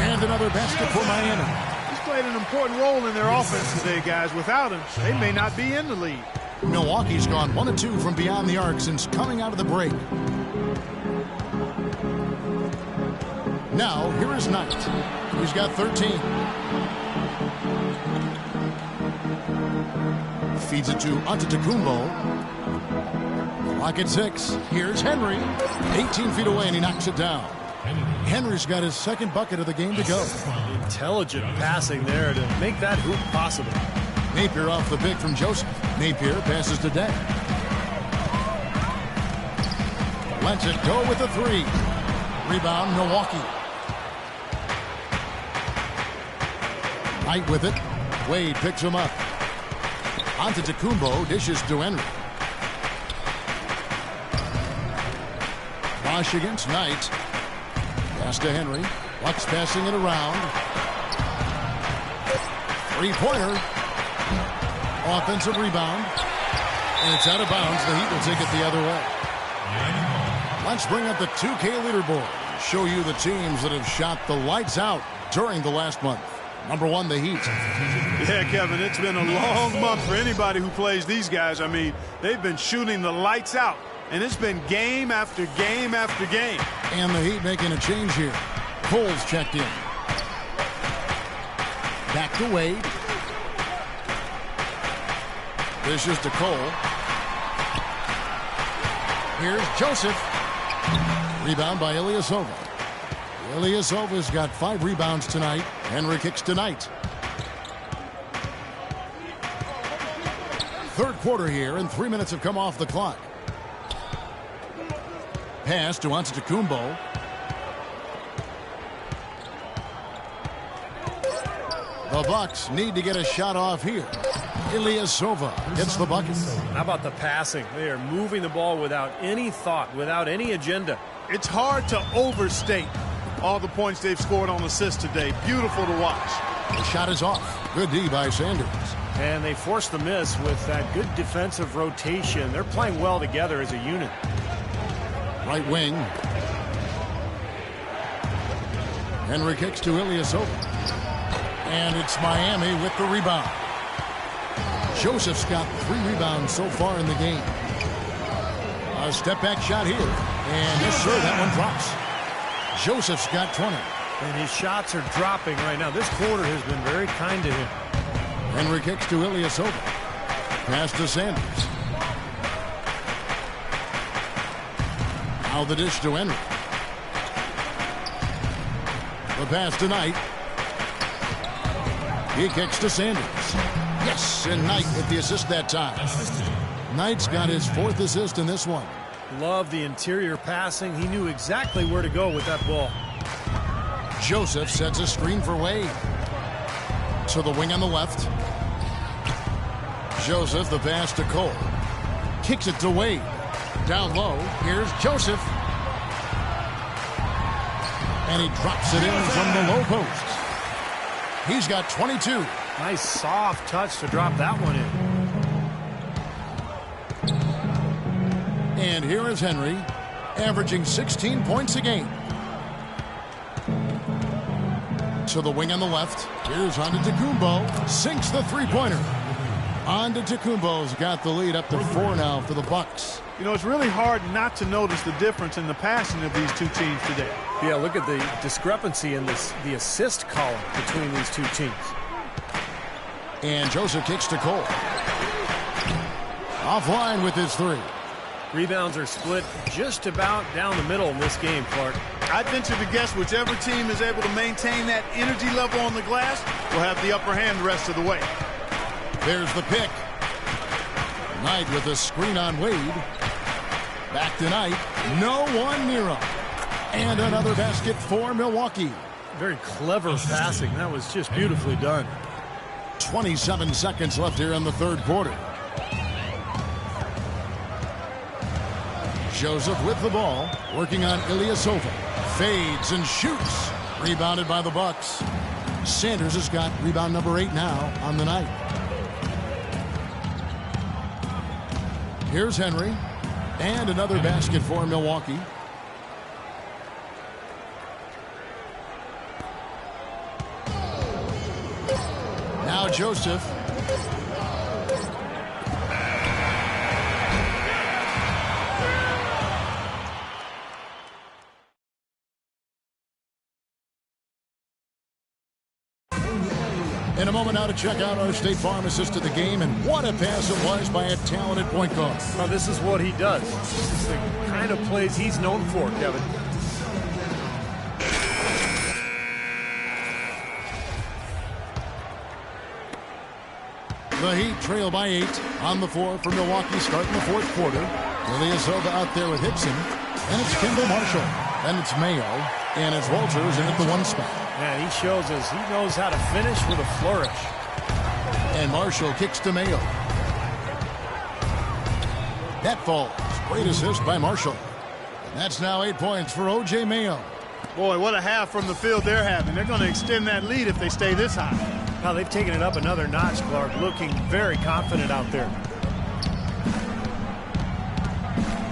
And another basket for Miami. He's played an important role in their offense today, guys. Without him, they may not be in the lead. Milwaukee's gone 1 of 2 from beyond the arc since coming out of the break. Now, here is Knight. He's got 13. Feeds it to Antetokounmpo. Clock at 6. Here's Henry. 18 feet away, and he knocks it down. Henry's got his second bucket of the game to go. Intelligent passing there to make that hoop possible. Napier off the pick from Joseph. Napier passes to Dent. Lets it go with a three. Rebound, Milwaukee. Knight with it. Wade picks him up. Antetokounmpo dishes to Henry. Bosch against Knight. Pass to Henry. Bucks passing it around. Three-pointer. Offensive rebound. And it's out of bounds. The Heat will take it the other way. Let's bring up the 2K leaderboard. Show you the teams that have shot the lights out during the last month. Number 1, the Heat. Yeah, Kevin, it's been a long month for anybody who plays these guys. I mean, they've been shooting the lights out. And it's been game after game after game. And the Heat making a change here. Cole's checked in. Back to Wade. This is to Cole. Here's Joseph. Rebound by Ilyasova. Ilyasova's got 5 rebounds tonight. Henry kicks to Knight. Third quarter here, and 3 minutes have come off the clock. Pass to Antetokounmpo. The Bucks need to get a shot off here. Ilyasova gets the bucket. How about the passing? They are moving the ball without any thought, without any agenda. It's hard to overstate all the points they've scored on assists today. Beautiful to watch. The shot is off. Good D by Sanders. And they forced the miss with that good defensive rotation. They're playing well together as a unit. Right wing. Henry kicks to Ilyasova. And it's Miami with the rebound. Joseph's got 3 rebounds so far in the game. A step-back shot here. And yes, sir, that one drops. Joseph's got 20. And his shots are dropping right now. This quarter has been very kind to him. Henry kicks to Ilyasova. Pass to Sanders. Now the dish to Henry. The pass to Knight. He kicks to Sanders. Yes, and Knight with the assist that time. Knight's got his 4th assist in this one. Love the interior passing. He knew exactly where to go with that ball. Joseph sets a screen for Wade. To the wing on the left. Joseph, the pass to Cole. Kicks it to Wade. Down low, here's Joseph. And he drops it in from the low post. He's got 22. Nice soft touch to drop that one in. And here is Henry, averaging 16 points a game. To the wing on the left. Here's Antetokounmpo. Sinks the three-pointer. Antetokounmpo's got the lead up to 4 now for the Bucks. You know, it's really hard not to notice the difference in the passing of these two teams today. Yeah, look at the discrepancy in the assist column between these two teams. And Joseph kicks to Cole. Offline with his 3. Rebounds are split just about down the middle in this game, Clark. I'd venture to guess whichever team is able to maintain that energy level on the glass will have the upper hand the rest of the way. There's the pick. Knight with a screen on Wade. Back to Knight. No one near him. And another basket for Milwaukee. Very clever passing. That was just beautifully done. 27 seconds left here in the third quarter. Joseph with the ball, working on Ilyasova. Fades and shoots. Rebounded by the Bucks. Sanders has got rebound number 8 now on the night. Here's Henry. And another basket for Milwaukee. Now Joseph. In a moment now to check out our State Farm assist to the game, and what a pass it was by a talented point guard. Well, this is what he does. This is the kind of plays he's known for, Kevin. The Heat trail by 8 on the floor for Milwaukee starting the fourth quarter. Ilyasova out there with Hickson, and it's Kendall Marshall, and it's Mayo, and it's Walters in at the 1 spot. Yeah, he shows us he knows how to finish with a flourish. And Marshall kicks to Mayo. That falls. Great assist by Marshall. And that's now 8 points for O.J. Mayo. Boy, what a half from the field they're having. They're going to extend that lead if they stay this high. Now they've taken it up another notch, Clark, looking very confident out there.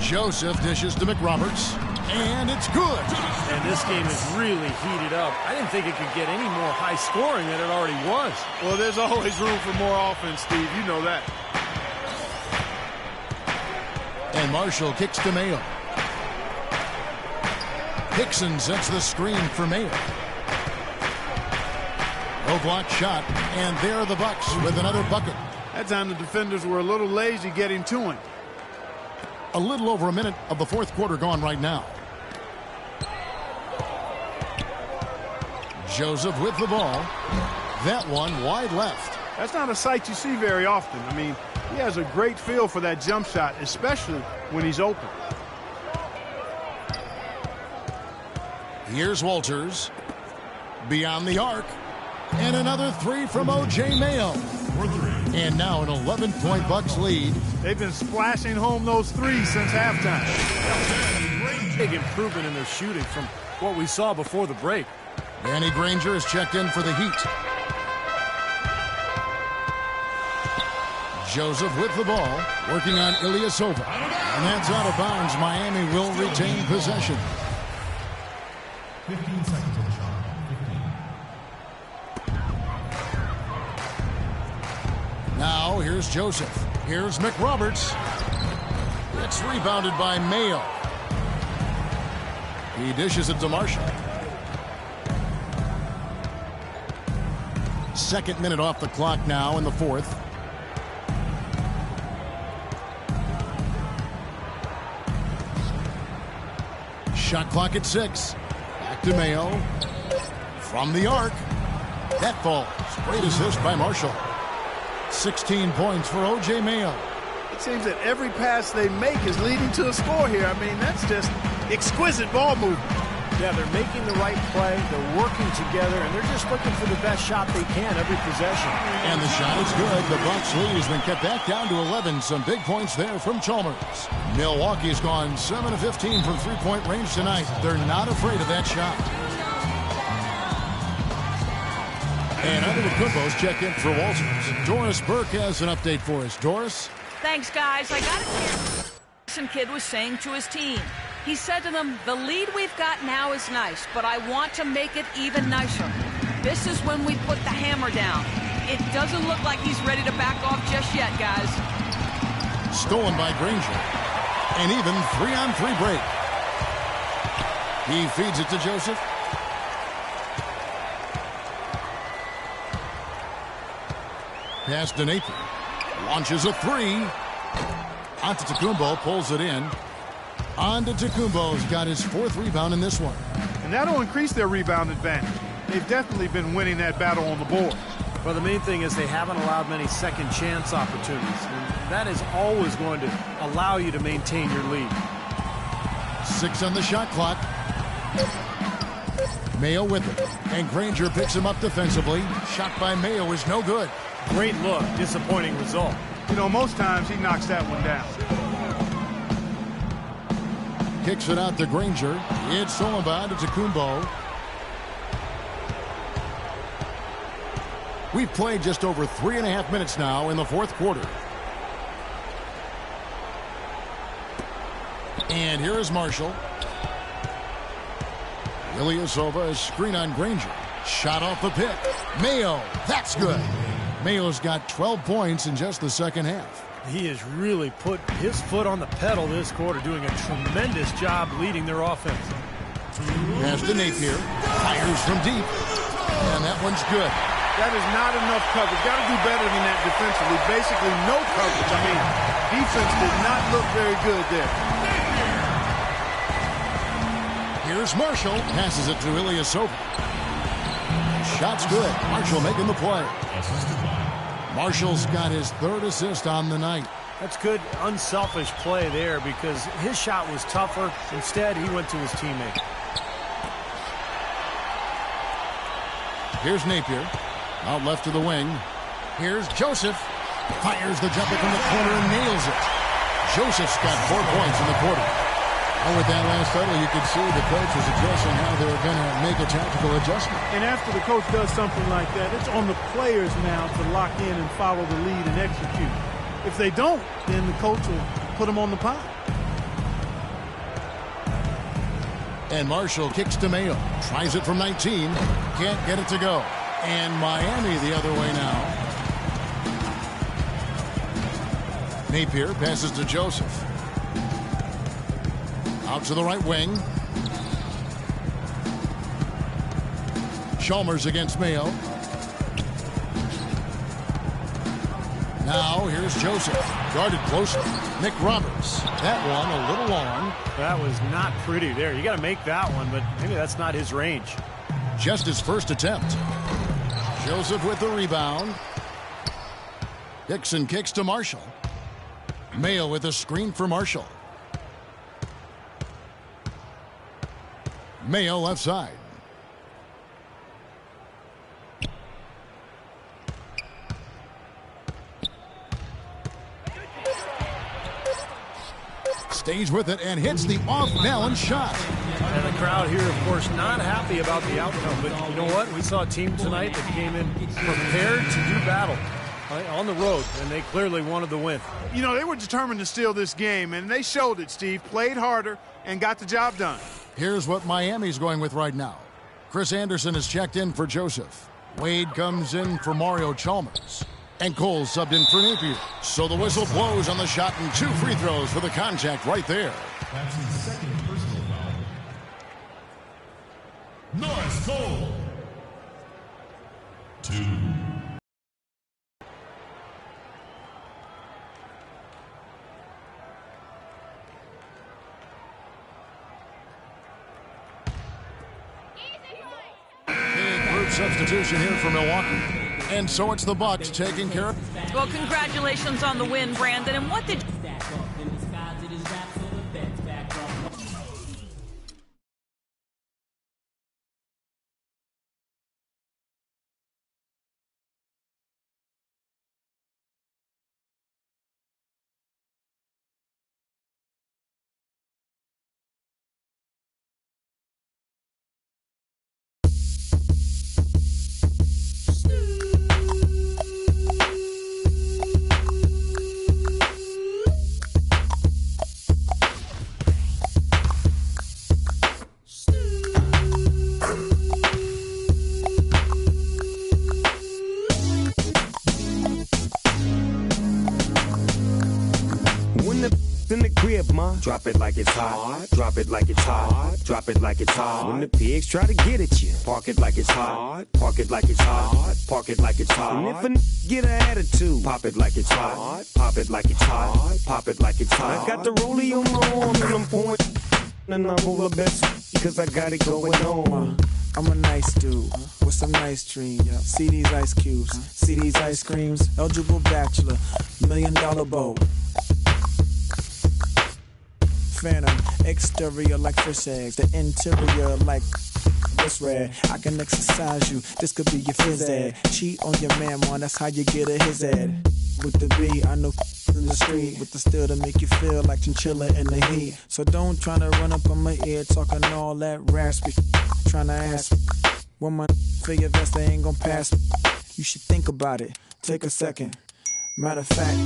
Joseph dishes to McRoberts, and it's good. And this game is really heated up. I didn't think it could get any more high scoring than it already was. Well, there's always room for more offense, Steve. You know that. And Marshall kicks to Mayo. Hickson sets the screen for Mayo. No block shot, and there are the Bucks with another bucket. That time the defenders were a little lazy getting to him. A little over a minute of the fourth quarter gone right now. Joseph with the ball. That one wide left. That's not a sight you see very often. I mean, he has a great feel for that jump shot, especially when he's open. Here's Walters. Beyond the arc. And another 3 from O.J. Mayo. And now an 11-point Bucks lead. They've been splashing home those threes since halftime. Big improvement in their shooting from what we saw before the break. Danny Granger is checked in for the Heat. Joseph with the ball, working on Ilyasova. And that's out of bounds. Miami will retain possession. 15 seconds on the shot. 15. Now here's Joseph. Here's McRoberts. It's rebounded by Mayo. He dishes it to Marshall. Second minute off the clock now in the fourth. Shot clock at 6. Back to Mayo. From the arc. That falls. Great assist by Marshall. 16 points for O.J. Mayo. It seems that every pass they make is leading to a score here. I mean, that's just exquisite ball movement. Yeah, they're making the right play, they're working together, and they're just looking for the best shot they can every possession. And the shot is good. The Bucks lead has been kept back down to 11. Some big points there from Chalmers. Milwaukee's gone 7 of 15 from three-point range tonight. They're not afraid of that shot. And under the Kumbos, check in for Walters. Doris Burke has an update for us. Doris? Thanks, guys. I got to hear what Kid was saying to his team. He said to them, the lead we've got now is nice, but I want to make it even nicer. This is when we put the hammer down. It doesn't look like he's ready to back off just yet, guys. Stolen by Granger. An even 3-on-3 break. He feeds it to Joseph. Pass to Nathan. Launches a 3. Antetokounmpo pulls it in. Antetokounmpo's got his 4th rebound in this one. And that'll increase their rebound advantage. They've definitely been winning that battle on the board. Well, the main thing is they haven't allowed many second chance opportunities. And that is always going to allow you to maintain your lead. 6 on the shot clock. Mayo with it. And Granger picks him up defensively. Shot by Mayo is no good. Great look. Disappointing result. You know, most times he knocks that one down. Kicks it out to Granger. It's Solomon to Antetokounmpo. We've played just over 3.5 minutes now in the 4th quarter. And here is Marshall. Ilyasova is screen on Granger. Shot off the pick. Mayo. That's good. Mayo's got 12 points in just the second half. He has really put his foot on the pedal this quarter, doing a tremendous job leading their offense. Pass to Napier. Fires from deep. And that one's good. That is not enough coverage. Got to do better than that defensively. Basically no coverage. I mean, defense did not look very good there. Here's Marshall. Passes it to Ilyasova. Shot's good. Marshall making the play. Marshall's got his 3rd assist on the night. That's good, unselfish play there because his shot was tougher. Instead, he went to his teammate. Here's Napier. Out left to the wing. Here's Joseph. Fires the jumper from the corner and nails it. Joseph's got 4 points in the quarter. And with that last huddle, you could see the coach was addressing how they were going to make a tactical adjustment. And after the coach does something like that, it's on the players now to lock in and follow the lead and execute. If they don't, then the coach will put them on the pot. And Marshall kicks to Mayo. Tries it from 19. Can't get it to go. And Miami the other way now. Napier passes to Joseph. Out to the right wing. Chalmers against Mayo. Now here's Joseph. Guarded closely. Nick Roberts. That one a little long. That was not pretty there. You got to make that one, but maybe that's not his range. Just his first attempt. Joseph with the rebound. Dixon kicks to Marshall. Mayo with a screen for Marshall. Mayo left side. Stays with it and hits the off-balance shot. And the crowd here, of course, not happy about the outcome. But you know what? We saw a team tonight that came in prepared to do battle on the road, and they clearly wanted the win. You know, they were determined to steal this game, and they showed it, Steve. Played harder and got the job done. Here's what Miami's going with right now. Chris Anderson is checked in for Joseph. Wade comes in for Mario Chalmers. And Cole subbed in for Napier. So the whistle blows on the shot and 2 free throws for the contact right there. That's his 2nd personal foul. Norris Cole. 2. Substitution here for Milwaukee. And so it's the Bucks taking care of. Well, congratulations on the win, Brandon. And what did... ma. Drop it like it's hot. Drop it like it's hot. Drop it like it's hot. When the pigs try to get at you, park it like it's hot. Park it like it's hot. Park it like it's hot. And if a get an attitude, pop it like it's hot. Pop it like it's hot. Pop it like it's hot. I got the rollie on my arm and I'm pouring, and I'm all the best because I got it going on. I'm a nice dude with some nice dreams. See these ice cubes, see these ice creams. Eligible bachelor, $1 million bow. Phantom, exterior like fish eggs, the interior like this red. I can exercise you, this could be your phys ed. Cheat on your man, man, that's how you get a his ed. With the B, I know in the street, with the still to make you feel like chinchilla in the heat. So don't try to run up on my ear talking all that raspy. Trying to ask when my for your vest, they ain't gonna pass. You should think about it, take a second. Matter of fact,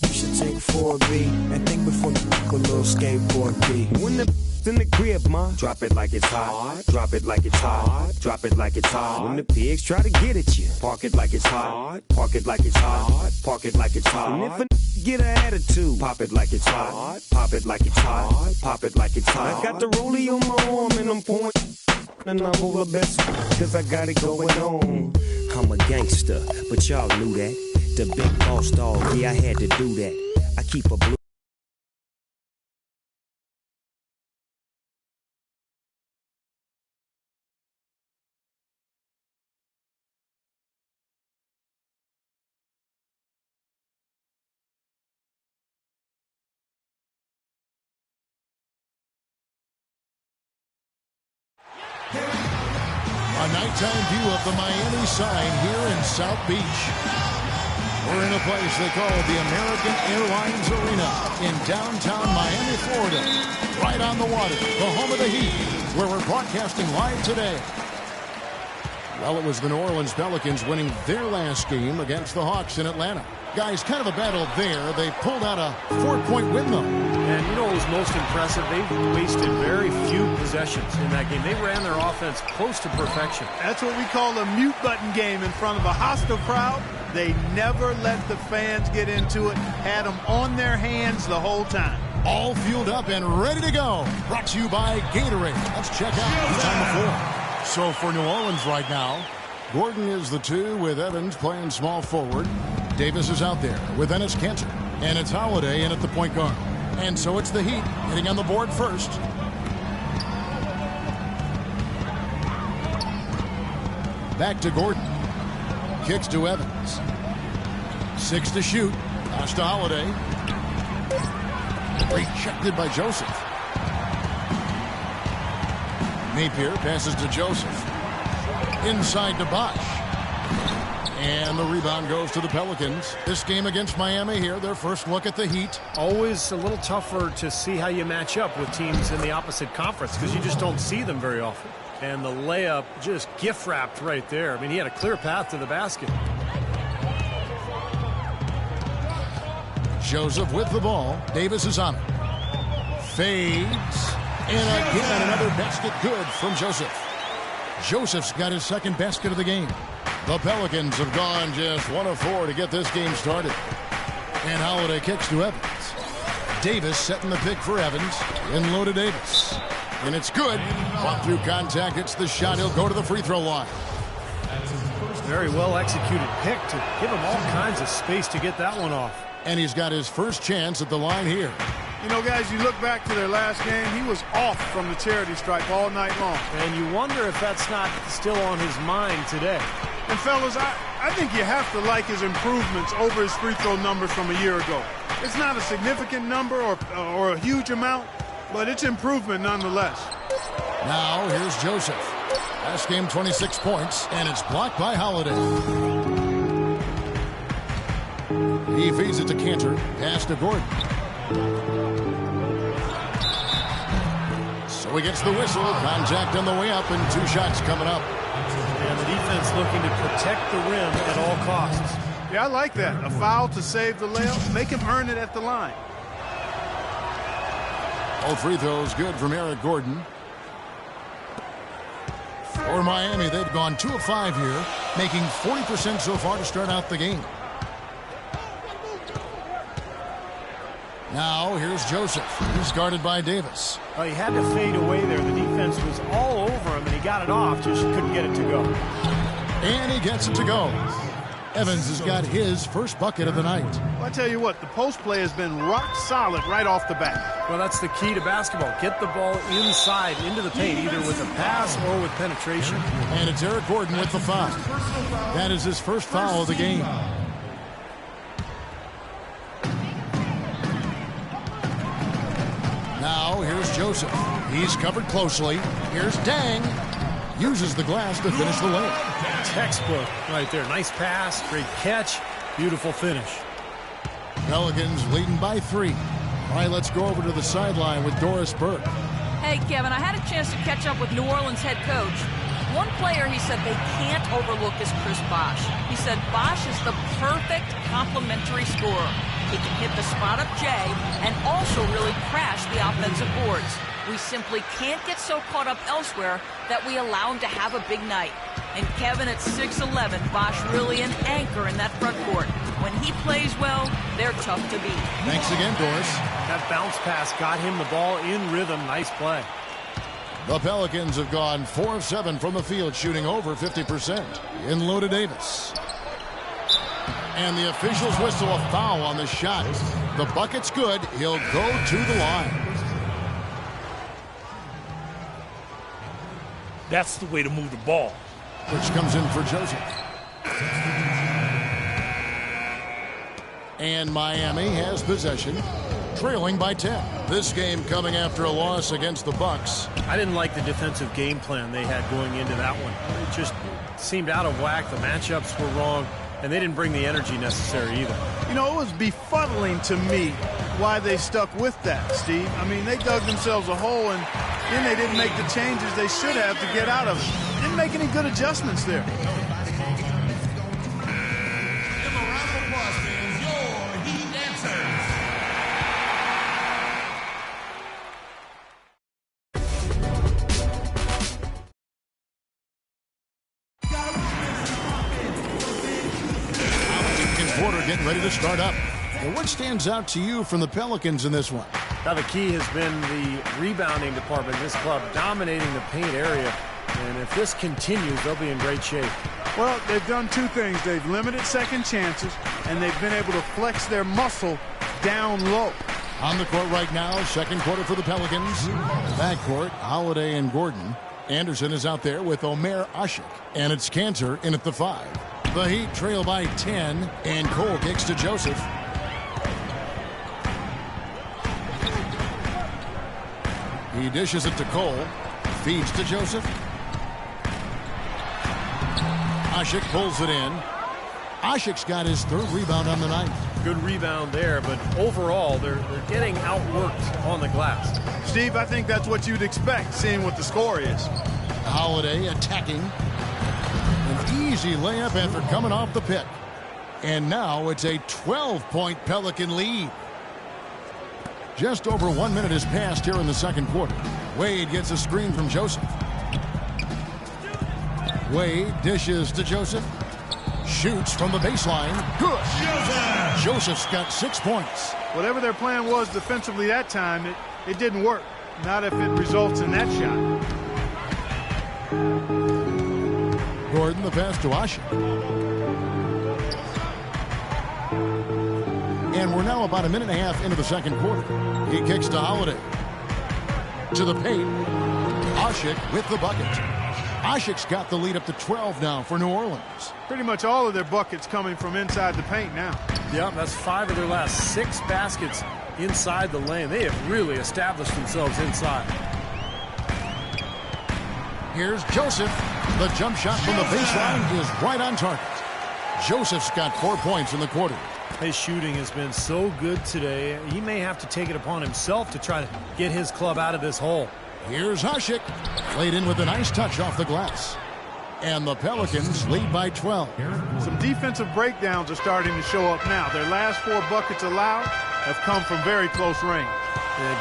you should take 4B and think before you a little skateboard B. When the in the crib, ma, drop it like it's hot. Drop it like it's hot. Drop it like it's hot. When the pigs try to get at you, park it like it's hot. Park it like it's hot. Park it like it's hot. And if a get an attitude, pop it like it's hot. Pop it like it's hot. Pop it like it's hot. I got the rollie on my arm and I'm pouring, and I'm all the best cause I got it going on. I'm a gangster, but y'all knew that. The big boss dog, yeah, I had to do that. I keep a blue. A nighttime view of the Miami sign here in South Beach. We're in a place they call the American Airlines Arena in downtown Miami, Florida. Right on the water, the home of the Heat, where we're broadcasting live today. Well, it was the New Orleans Pelicans winning their last game against the Hawks in Atlanta. Guys, kind of a battle there. They pulled out a 4-point win, though. And you know what was most impressive? They wasted very few possessions in that game. They ran their offense close to perfection. That's what we call a mute button game in front of a hostile crowd. They never let the fans get into it. Had them on their hands the whole time. All fueled up and ready to go. Brought to you by Gatorade. Let's check out the time before. So for New Orleans right now, Gordon is the 2 with Evans playing small forward. Davis is out there with Enes Kanter. And it's Holiday in at the point guard. And so it's the Heat getting on the board first. Back to Gordon. Kicks to Evans. 6 to shoot. Pass to Holiday. Rejected by Joseph. Napier passes to Joseph. Inside to Bosch. And the rebound goes to the Pelicans. This game against Miami here, their first look at the Heat. Always a little tougher to see how you match up with teams in the opposite conference because you just don't see them very often. And the layup just gift-wrapped right there. I mean, he had a clear path to the basket. Joseph with the ball. Davis is on it. Fades. And again, another basket good from Joseph. Joseph's got his second basket of the game. The Pelicans have gone just 1 of 4 to get this game started. And Holiday kicks to Evans. Davis setting the pick for Evans. In low to Davis. And it's good. Brought through contact. It's the shot. He'll go to the free throw line. Very well executed pick to give him all kinds of space to get that one off. And he's got his first chance at the line here. You know, guys, you look back to their last game, he was off from the charity stripe all night long. And you wonder if that's not still on his mind today. And, fellas, I think you have to like his improvements over his free throw numbers from a year ago. It's not a significant number or a huge amount, but it's improvement nonetheless. Now, here's Joseph. Last game, 26 points, and it's blocked by Holiday. He feeds it to Kanter. Pass to Gordon. So he gets the whistle. Contact on the way up, and 2 shots coming up. And the defense looking to protect the rim at all costs. Yeah, I like that. A foul to save the layup. Make him earn it at the line. All free throws good from Eric Gordon. For Miami, they've gone 2 of 5 here, making 40% so far to start out the game. Now here's Joseph. He's guarded by Davis. Well, he had to fade away there. The defense was all over him, and he got it off, just couldn't get it to go. And he gets it to go. Evans has got his first bucket of the night. Well, I tell you what, the post play has been rock solid right off the bat. Well, that's the key to basketball. Get the ball inside, into the paint, either with a pass or with penetration. And it's Eric Gordon with the foul. That is his first foul of the game. Now here's Joseph. He's covered closely. Here's Dang. Uses the glass to finish the layup. Textbook right there. Nice pass, great catch, beautiful finish. Pelicans leading by 3. All right, let's go over to the sideline with Doris Burke. Hey, Kevin, I had a chance to catch up with New Orleans head coach. One player he said they can't overlook is Chris Bosh. He said Bosh is the perfect complementary scorer. He can hit the spot-up J and also really crash the offensive boards. We simply can't get so caught up elsewhere that we allow him to have a big night. And Kevin, at 6'11", Bosh really an anchor in that front court. When he plays well, they're tough to beat. Thanks again, Doris. That bounce pass got him the ball in rhythm. Nice play. The Pelicans have gone 4 of 7 from the field, shooting over 50%. In low to Davis. And the officials whistle a foul on the shot. The bucket's good. He'll go to the line. That's the way to move the ball. Which comes in for Joseph. And Miami has possession, trailing by 10. This game coming after a loss against the Bucks. I didn't like the defensive game plan they had going into that one. It just seemed out of whack. The matchups were wrong, and they didn't bring the energy necessary either. You know, it was befuddling to me why they stuck with that, Steve. I mean, they dug themselves a hole, and then they didn't make the changes they should have to get out of it. Didn't make any good adjustments there. Getting ready to start up. And what stands out to you from the Pelicans in this one? Now, the key has been the rebounding department. This club dominating the paint area. And if this continues, they'll be in great shape. Well, they've done two things. They've limited second chances, and they've been able to flex their muscle down low. On the court right now, second quarter for the Pelicans. Backcourt, Holiday and Gordon. Anderson is out there with Omer Ashik. And it's Cantor in at the 5. The Heat trail by 10, and Cole kicks to Joseph. He dishes it to Cole, feeds to Joseph. Ashik pulls it in. Ashik's got his 3rd rebound on the night. Good rebound there, but overall, they're getting outworked on the glass. Steve, I think that's what you'd expect, seeing what the score is. Holiday attacking. An easy layup after coming off the pick. And now it's a 12-point Pelican lead. Just over 1 minute has passed here in the second quarter. Wade gets a screen from Joseph. Wade dishes to Joseph. Shoots from the baseline. Good. Joseph's got 6 points. Whatever their plan was defensively that time, it didn't work. Not if it results in that shot. Gordon, the pass to Ashik. And we're now about a minute and a half into the second quarter. He kicks to Holiday. To the paint. Ashik with the bucket. Ashik's got the lead up to 12 now for New Orleans. Pretty much all of their buckets coming from inside the paint now. Yeah, that's 5 of their last 6 baskets inside the lane. They have really established themselves inside. Here's Joseph. The jump shot from the baseline is right on target. Joseph's got 4 points in the quarter. His shooting has been so good today. He may have to take it upon himself to try to get his club out of this hole. Here's Ashik. Laid in with a nice touch off the glass. And the Pelicans lead by 12. Some defensive breakdowns are starting to show up now. Their last 4 buckets allowed have come from very close range.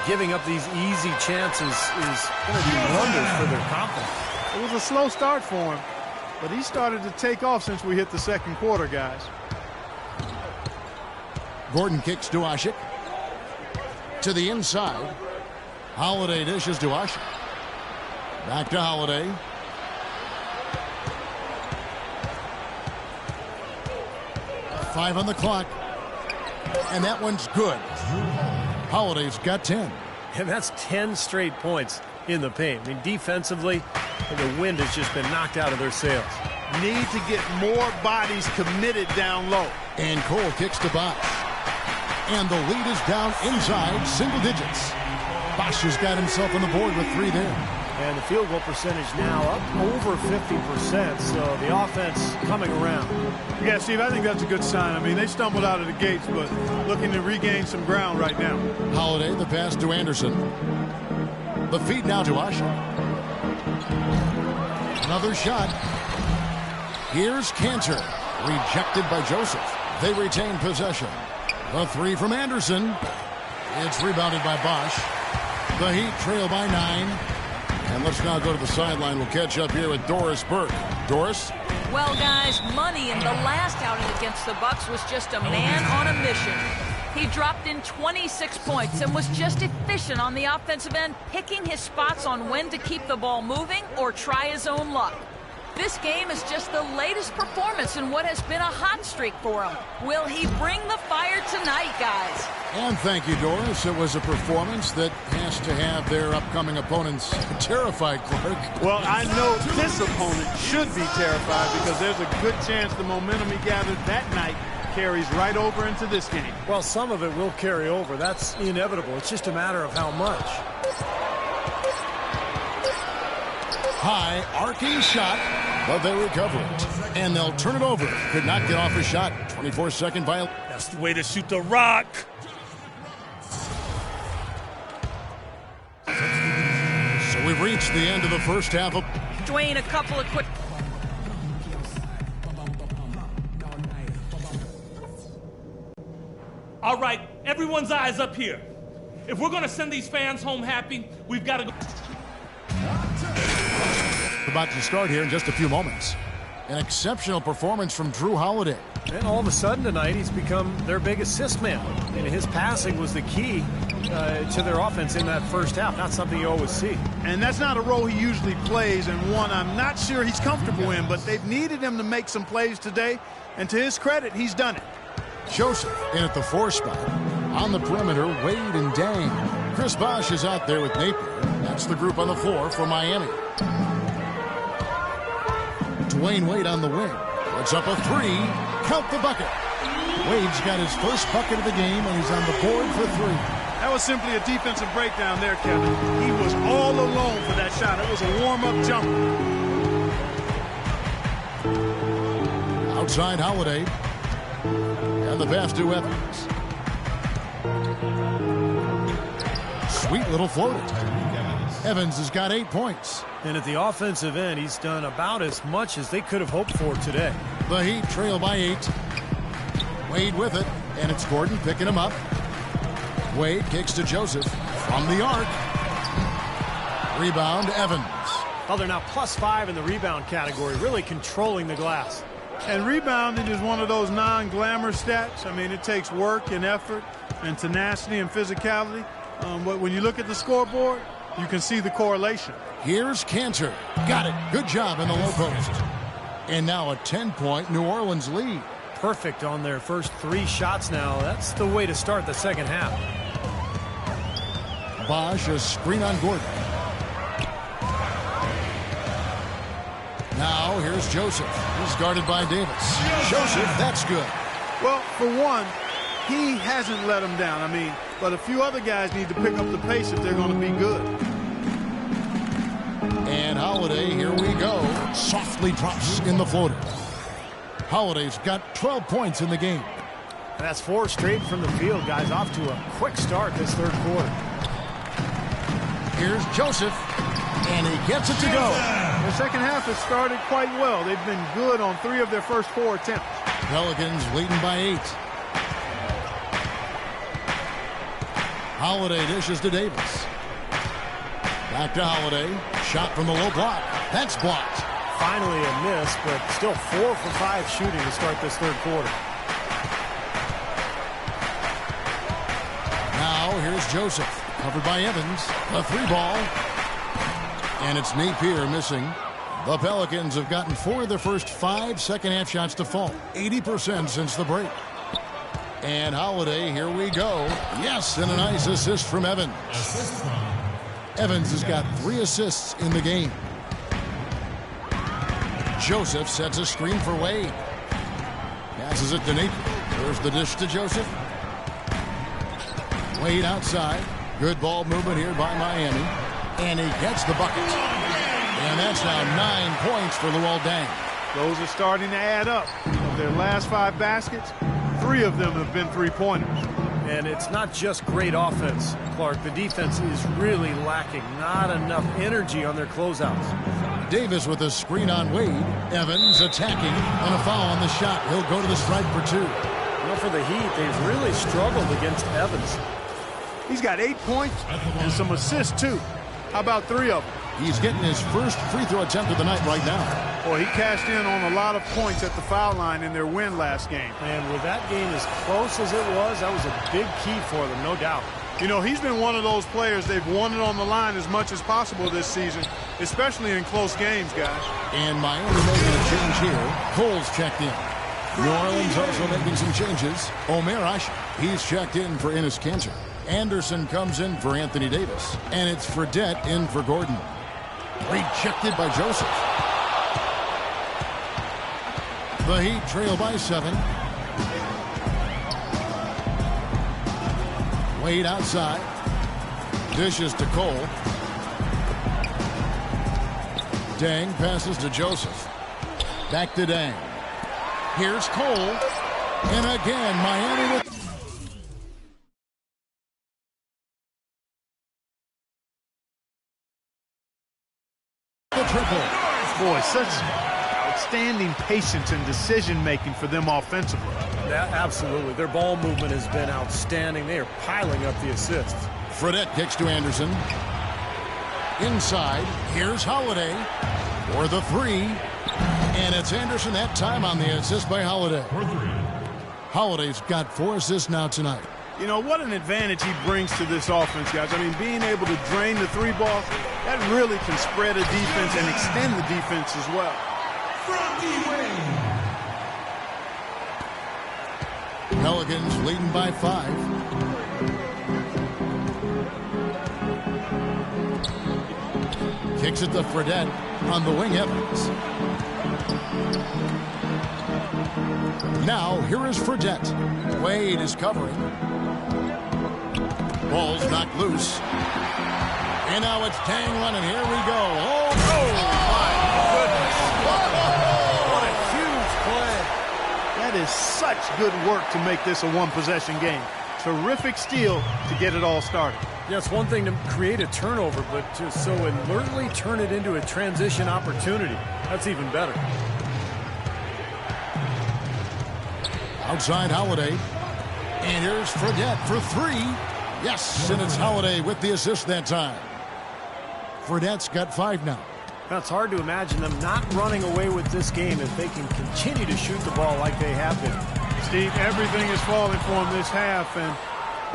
Giving up these easy chances is going to do wonders for their confidence. It was a slow start for him, but he started to take off since we hit the second quarter, guys. Gordon kicks to Ashik. to the inside. Holiday dishes to Usher. Back to Holiday. Five on the clock. And that one's good. Holiday's got 10. And that's 10 straight points in the paint. I mean, defensively, the wind has just been knocked out of their sails. Need to get more bodies committed down low. And Cole kicks to Bosch. And the lead is down inside single digits. Bosch has got himself on the board with 3 there. And the field goal percentage now up over 50%, so the offense coming around. Yeah, Steve, I think that's a good sign. I mean, they stumbled out of the gates, but looking to regain some ground right now. Holiday, the pass to Anderson. The feed now to Usher. Another shot. Here's Cantor. Rejected by Joseph. They retain possession. The 3 from Anderson. It's rebounded by Bosch. The Heat trail by 9. And let's now go to the sideline. We'll catch up here with Doris Burke. Doris? Well, guys, Money in the last outing against the Bucks was just a man on a mission. He dropped in 26 points and was just efficient on the offensive end, picking his spots on when to keep the ball moving or try his own luck. This game is just the latest performance in what has been a hot streak for him. Will he bring the fire tonight, guys? And thank you, Doris. It was a performance that has to have their upcoming opponents terrified, Clark. Well, I know this opponent should be terrified because there's a good chance the momentum he gathered that night carries right over into this game. Well, some of it will carry over. That's inevitable. It's just a matter of how much. High arcing shot, but they recover it. And they'll turn it over. Could not get off a shot. 24-second violation. That's the way to shoot the rock. So we've reached the end of the first half of... Dwayne, a couple of quick... All right, everyone's eyes up here. If we're going to send these fans home happy, we've got to go... About to start here in just a few moments. An exceptional performance from Drew Holiday. And all of a sudden tonight, he's become their big assist man. And his passing was the key to their offense in that first half. Not something you always see. And that's not a role he usually plays, and one I'm not sure he's comfortable in, but they've needed him to make some plays today, and to his credit, he's done it. Joseph in at the 4 spot. On the perimeter, Wade and Dang. Chris Bosch is out there with Napier. That's the group on the floor for Miami. Dwayne Wade on the wing. Puts up a 3. Count the bucket. Wade's got his first bucket of the game, and he's on the board for 3. That was simply a defensive breakdown there, Kevin. He was all alone for that shot. It was a warm-up jumper. Outside Holiday. And the pass to Evans. Sweet little floater. Evans has got 8 points. And at the offensive end, he's done about as much as they could have hoped for today. The Heat trail by 8. Wade with it, and it's Gordon picking him up. Wade kicks to Joseph from the arc. Rebound, Evans. Well, they're now +5 in the rebound category, really controlling the glass. And rebounding is one of those non-glamour stats. I mean, it takes work and effort and tenacity and physicality. But when you look at the scoreboard, you can see the correlation. Here's Cantor. Got it. Good job in the low post. And now a 10-point New Orleans lead. Perfect on their first 3 shots now. That's the way to start the second half. Bosch, a screen on Gordon. Now here's Joseph. He's guarded by Davis. Joseph, that's good. Well, for one, he hasn't let him down. I mean, but a few other guys need to pick up the pace if they're going to be good. And Holiday, here we go. Softly drops in the floater. Holiday's got 12 points in the game. And that's 4 straight from the field, guys. Off to a quick start this third quarter. Here's Joseph, and he gets it to go. The second half has started quite well. They've been good on 3 of their first 4 attempts. Pelicans leading by 8. Holiday dishes to Davis. Back to Holiday. Shot from the low block. That's blocked. Finally a miss, but still 4 for 5 shooting to start this third quarter. Now here's Here's Joseph, covered by Evans. A 3-ball. And it's Napier missing. The Pelicans have gotten 4 of their first 5 second-half shots to fall. 80% since the break. And Holiday, here we go. Yes, and a nice assist from Evans. Evans has got 3 assists in the game. Joseph sets a screen for Wade. Passes it to Napier. There's the dish to Joseph. Wade outside. Good ball movement here by Miami. And he gets the bucket. And that's now 9 points for Luol Deng. Those are starting to add up. Of their last 5 baskets, 3 of them have been 3-pointers. And it's not just great offense, Clark. The defense is really lacking. Not enough energy on their closeouts. Davis with a screen on Wade. Evans attacking, and a foul on the shot. He'll go to the stripe for 2. Well, for the Heat, they've really struggled against Evans. He's got 8 points and some assists, too. How about 3 of them? He's getting his first free throw attempt of the night right now. Boy, he cashed in on a lot of points at the foul line in their win last game. And with that game as close as it was, that was a big key for them, no doubt. You know, he's been one of those players they've wanted on the line as much as possible this season, especially in close games, guys. And Miami making a change here. Cole's checked in. New Orleans also making some changes. Omer Asher, he's checked in for Enes Kanter. Anderson comes in for Anthony Davis. And it's Fredette in for Gordon. Rejected by Joseph. The Heat trail by 7. Wade outside. Dishes to Cole. Deng passes to Joseph. Back to Deng. Here's Cole. And again, Miami with... the triple. Boy, such outstanding patience and decision-making for them offensively. Absolutely. Their ball movement has been outstanding. They are piling up the assists. Fredette kicks to Anderson. Inside, here's Holiday for the 3. And it's Anderson that time on the assist by Holiday. Holiday's got 4 assists now tonight. You know, what an advantage he brings to this offense, guys. I mean, being able to drain the 3-ball, that really can spread a defense and extend the defense as well. Pelicans leading by 5. Kicks it to Fredette on the wing. Evans. Now here is Fredette. Wade is covering. Ball's knocked loose. And now it's Deng running. Here we go. Oh my goodness. What a huge play. That is such good work to make this a 1-possession game. Terrific steal to get it all started. Yeah, it's one thing to create a turnover, but to so alertly turn it into a transition opportunity, that's even better. Outside Holiday. And here's Fredette for 3. Yes, and it's Holiday with the assist that time. Fredette's got 5 now. Now, it's hard to imagine them not running away with this game if they can continue to shoot the ball like they have been. Steve, everything is falling for them this half, and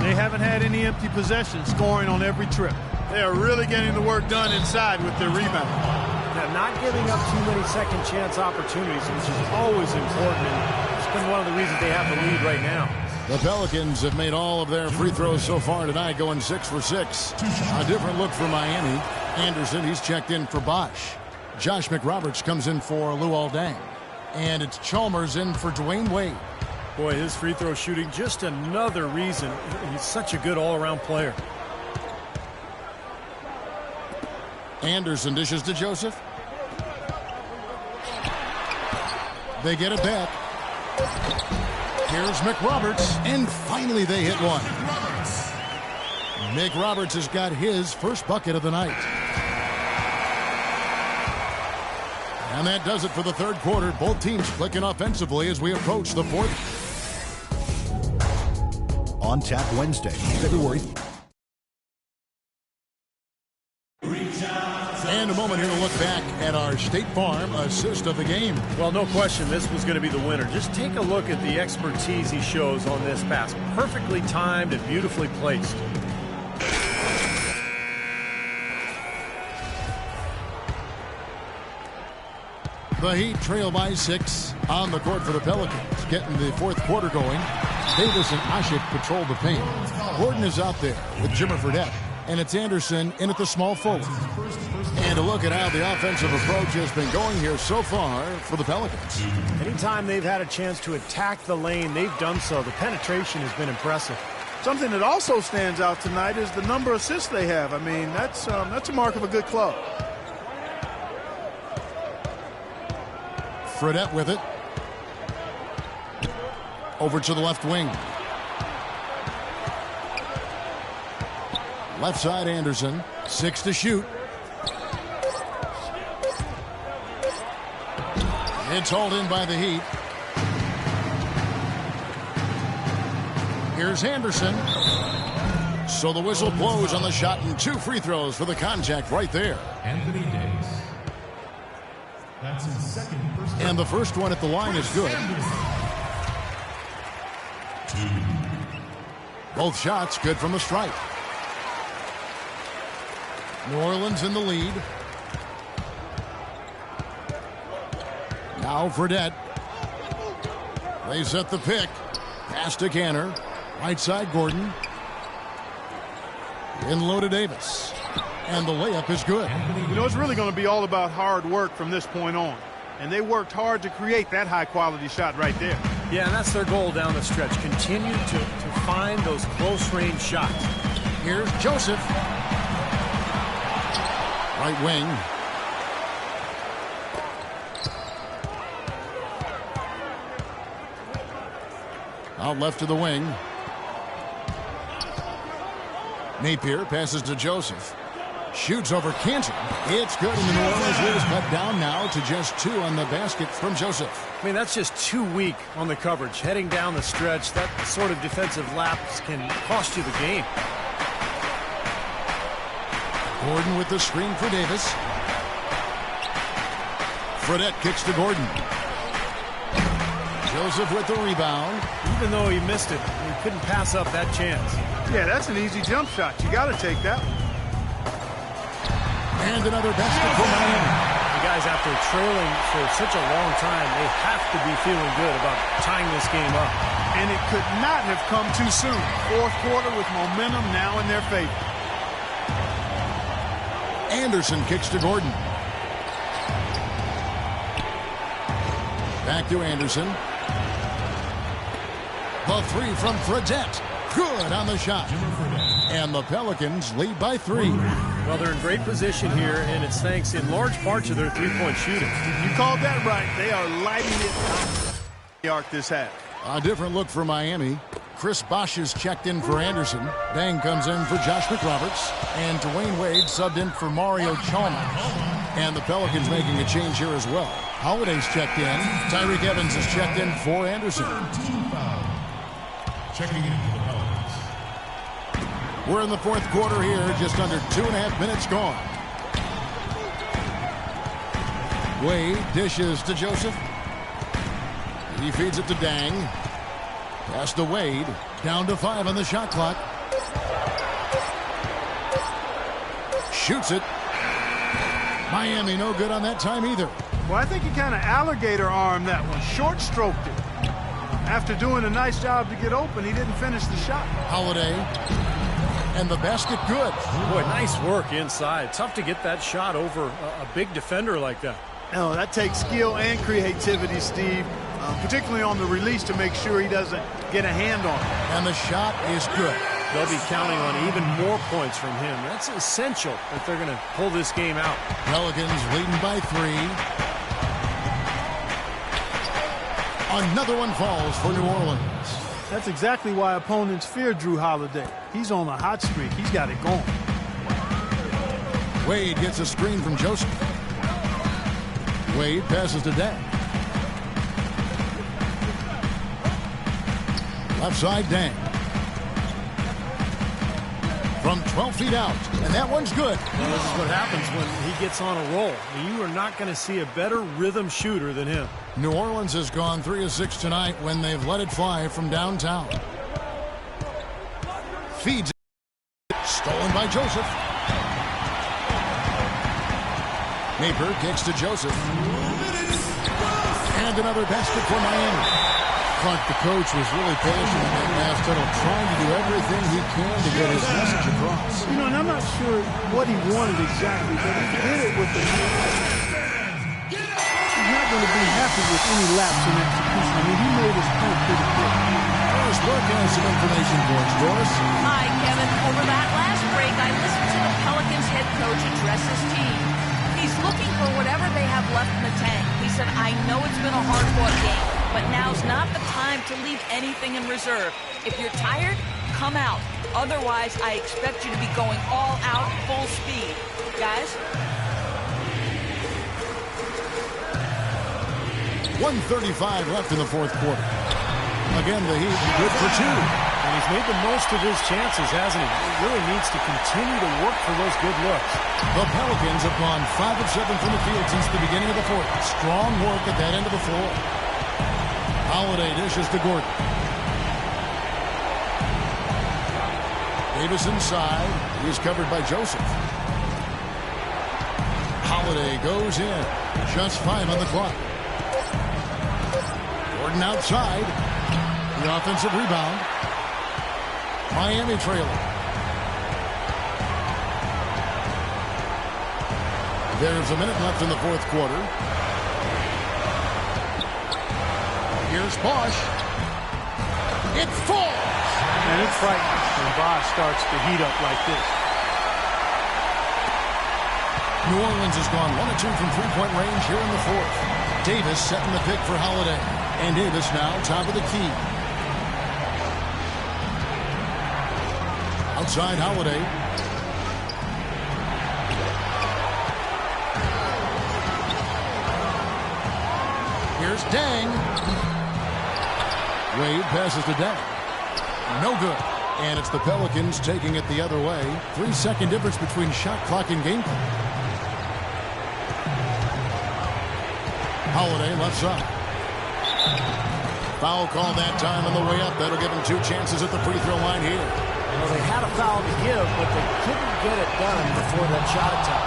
they haven't had any empty possessions, scoring on every trip. They are really getting the work done inside with their rebound. Now, not giving up too many second chance opportunities, which is always important, and it's been one of the reasons they have the lead right now. The Pelicans have made all of their free throws so far tonight, going 6 for 6. A different look for Miami. Anderson, he's checked in for Bosch. Josh McRoberts comes in for Luol Deng. And it's Chalmers in for Dwayne Wade. Boy, his free throw shooting, just another reason. He's such a good all-around player. Anderson dishes to Joseph. They get it back. Here's McRoberts, and finally they hit one. McRoberts has got his first bucket of the night. And that does it for the third quarter. Both teams clicking offensively as we approach the fourth. On Tap Wednesday, February. And a moment here to look back at our State Farm assist of the game. Well, no question, this was going to be the winner. Just take a look at the expertise he shows on this pass. Perfectly timed and beautifully placed. The Heat trail by 6 on the court for the Pelicans. Getting the fourth quarter going. Davis and Ashik patrol the paint. Gordon is out there with Jimmer Fredette. And it's Anderson in at the small forward. And a look at how the offensive approach has been going here so far for the Pelicans. Anytime they've had a chance to attack the lane, they've done so. The penetration has been impressive. Something that also stands out tonight is the number of assists they have. I mean, that's a mark of a good club. Fredette with it. Over to the left wing. Left side Anderson. 6 to shoot. It's hauled in by the Heat. Here's Anderson. So the whistle blows on the shot and 2 free throws for the contact right there. Anthony Davis. That's his second personal. And the first one at the line is good. Both shots good from the stripe. New Orleans in the lead. Now Fredette. They set the pick. Pass to Canner. Right side Gordon. In low to Davis. And the layup is good. You know, it's really going to be all about hard work from this point on. And they worked hard to create that high-quality shot right there. Yeah, and that's their goal down the stretch. Continue to find those close-range shots. Here's Joseph. Right wing. Out left to the wing. Napier passes to Joseph. Shoots over Cantor. It's good, and the New Orleans lead is cut down now to just 2 on the basket from Joseph. I mean, that's just too weak on the coverage. Heading down the stretch, that sort of defensive lapse can cost you the game. Gordon with the screen for Davis. Fredette kicks to Gordon. Joseph with the rebound. Even though he missed it, he couldn't pass up that chance. Yeah, that's an easy jump shot. You got to take that one. And another basket for Miami. The guys, after trailing for such a long time, they have to be feeling good about tying this game up. And it could not have come too soon. Fourth quarter with momentum now in their favor. Anderson kicks to Gordon. Back to Anderson. The 3 from Fredette. Good on the shot. And the Pelicans lead by 3. Well, they're in great position here, and it's thanks in large part to their three-point shooting. You called that right. They are lighting it up the arc this half. A different look for Miami. Chris Bosh is checked in for Anderson. Dang comes in for Josh McRoberts. And Dwayne Wade subbed in for Mario Chalmers. And the Pelicans making a change here as well. Holiday's checked in. Tyreek Evans is checked in for Anderson. Checking in for the Pelicans. We're in the fourth quarter here, just under 2.5 minutes gone. Wade dishes to Joseph. He feeds it to Dang. Pass to Wade. Down to 5 on the shot clock. Shoots it. Miami no good on that time either. Well, I think he kind of alligator armed that one. Short stroked it. After doing a nice job to get open, he didn't finish the shot. Holiday. And the basket good. Boy, nice work inside. Tough to get that shot over a big defender like that. No, that takes skill and creativity, Steve, particularly on the release to make sure he doesn't get a hand on it. And the shot is good. They'll be counting on even more points from him. That's essential if they're going to pull this game out. Pelicans leading by 3. Another one falls for New Orleans. That's exactly why opponents fear Drew Holiday. He's on a hot streak. He's got it going. Wade gets a screen from Joseph. Wade passes to Dang. Left side, Dang. From 12 feet out, and that one's good. Well, this is what happens when he gets on a roll. You are not going to see a better rhythm shooter than him. New Orleans has gone 3 of 6 tonight when they've let it fly from downtown. Feeds it. Stolen by Joseph. Napier kicks to Joseph. And another basket for Miami. Clark, the coach, was really passionate in that last tunnel, trying to do everything he can to get his message across. You know, and I'm not sure what he wanted exactly, but he did it with the... He's not going to be happy with any lapse in execution. I mean, he made his point pretty quick. Doris Burke has some information for us. Doris? Hi, Kevin. Over that last break, I listened to the Pelicans head coach address his team. He's looking for whatever they have left in the tank. He said, I know it's been a hard-fought game, but now's not the time to leave anything in reserve. If you're tired, come out. Otherwise, I expect you to be going all out, full speed. Guys? 1:35 left in the fourth quarter. Again, the Heat good for two. And he's made the most of his chances, hasn't he? He really needs to continue to work for those good looks. The Pelicans have gone 5 of 7 from the field since the beginning of the fourth. Strong work at that end of the floor. Holiday dishes to Gordon. Davis inside. He's covered by Joseph. Holiday goes in. Just 5 on the clock. Gordon outside. The offensive rebound. Miami trailing. There's a minute left in the fourth quarter. Here's Bosch. It falls. And it's frightening when Bosch starts to heat up like this. New Orleans has gone 1 of 2 from three-point range here in the fourth. Davis setting the pick for Holiday. And Davis now top of the key. Outside Holiday. Here's Dang. Wade passes to Dang. No good. And it's the Pelicans taking it the other way. 3-second difference between shot clock and game clock. Holiday left side. Foul call that time on the way up. That'll give him 2 chances at the free throw line here. Well, they had a foul to give, but they couldn't get it done before that shot attempt.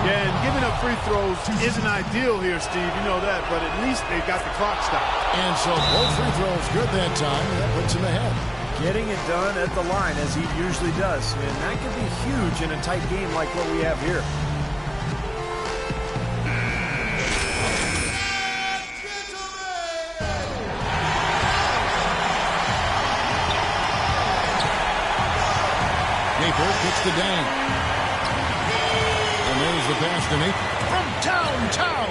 Yeah, and giving up free throws isn't ideal here, Steve. You know that, but at least they got the clock stopped. And so both free throws good that time. That puts him ahead. Getting it done at the line as he usually does. And that could be huge in a tight game like what we have here. Napier kicks to Dang. And there's the pass to Napier. From downtown.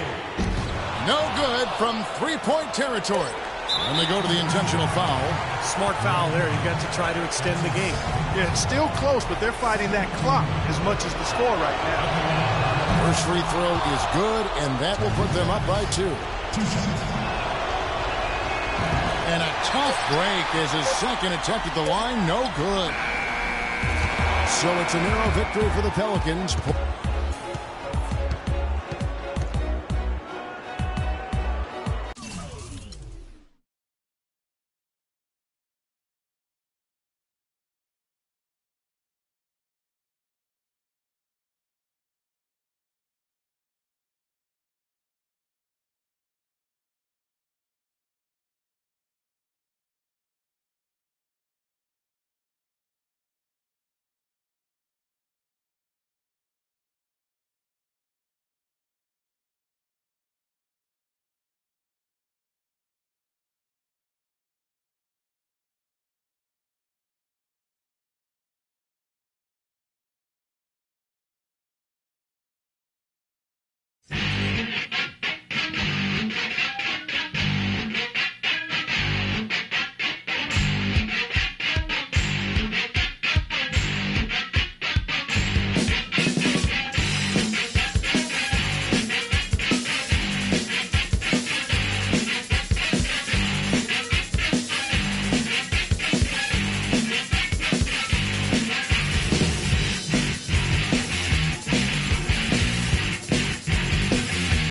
No good from three-point territory. And they go to the intentional foul. Smart foul there. You got to try to extend the game. Yeah, it's still close, but they're fighting that clock as much as the score right now. First free throw is good, and that will put them up by 2. And a tough break as his second attempt at the line. No good. So it's a narrow victory for the Pelicans.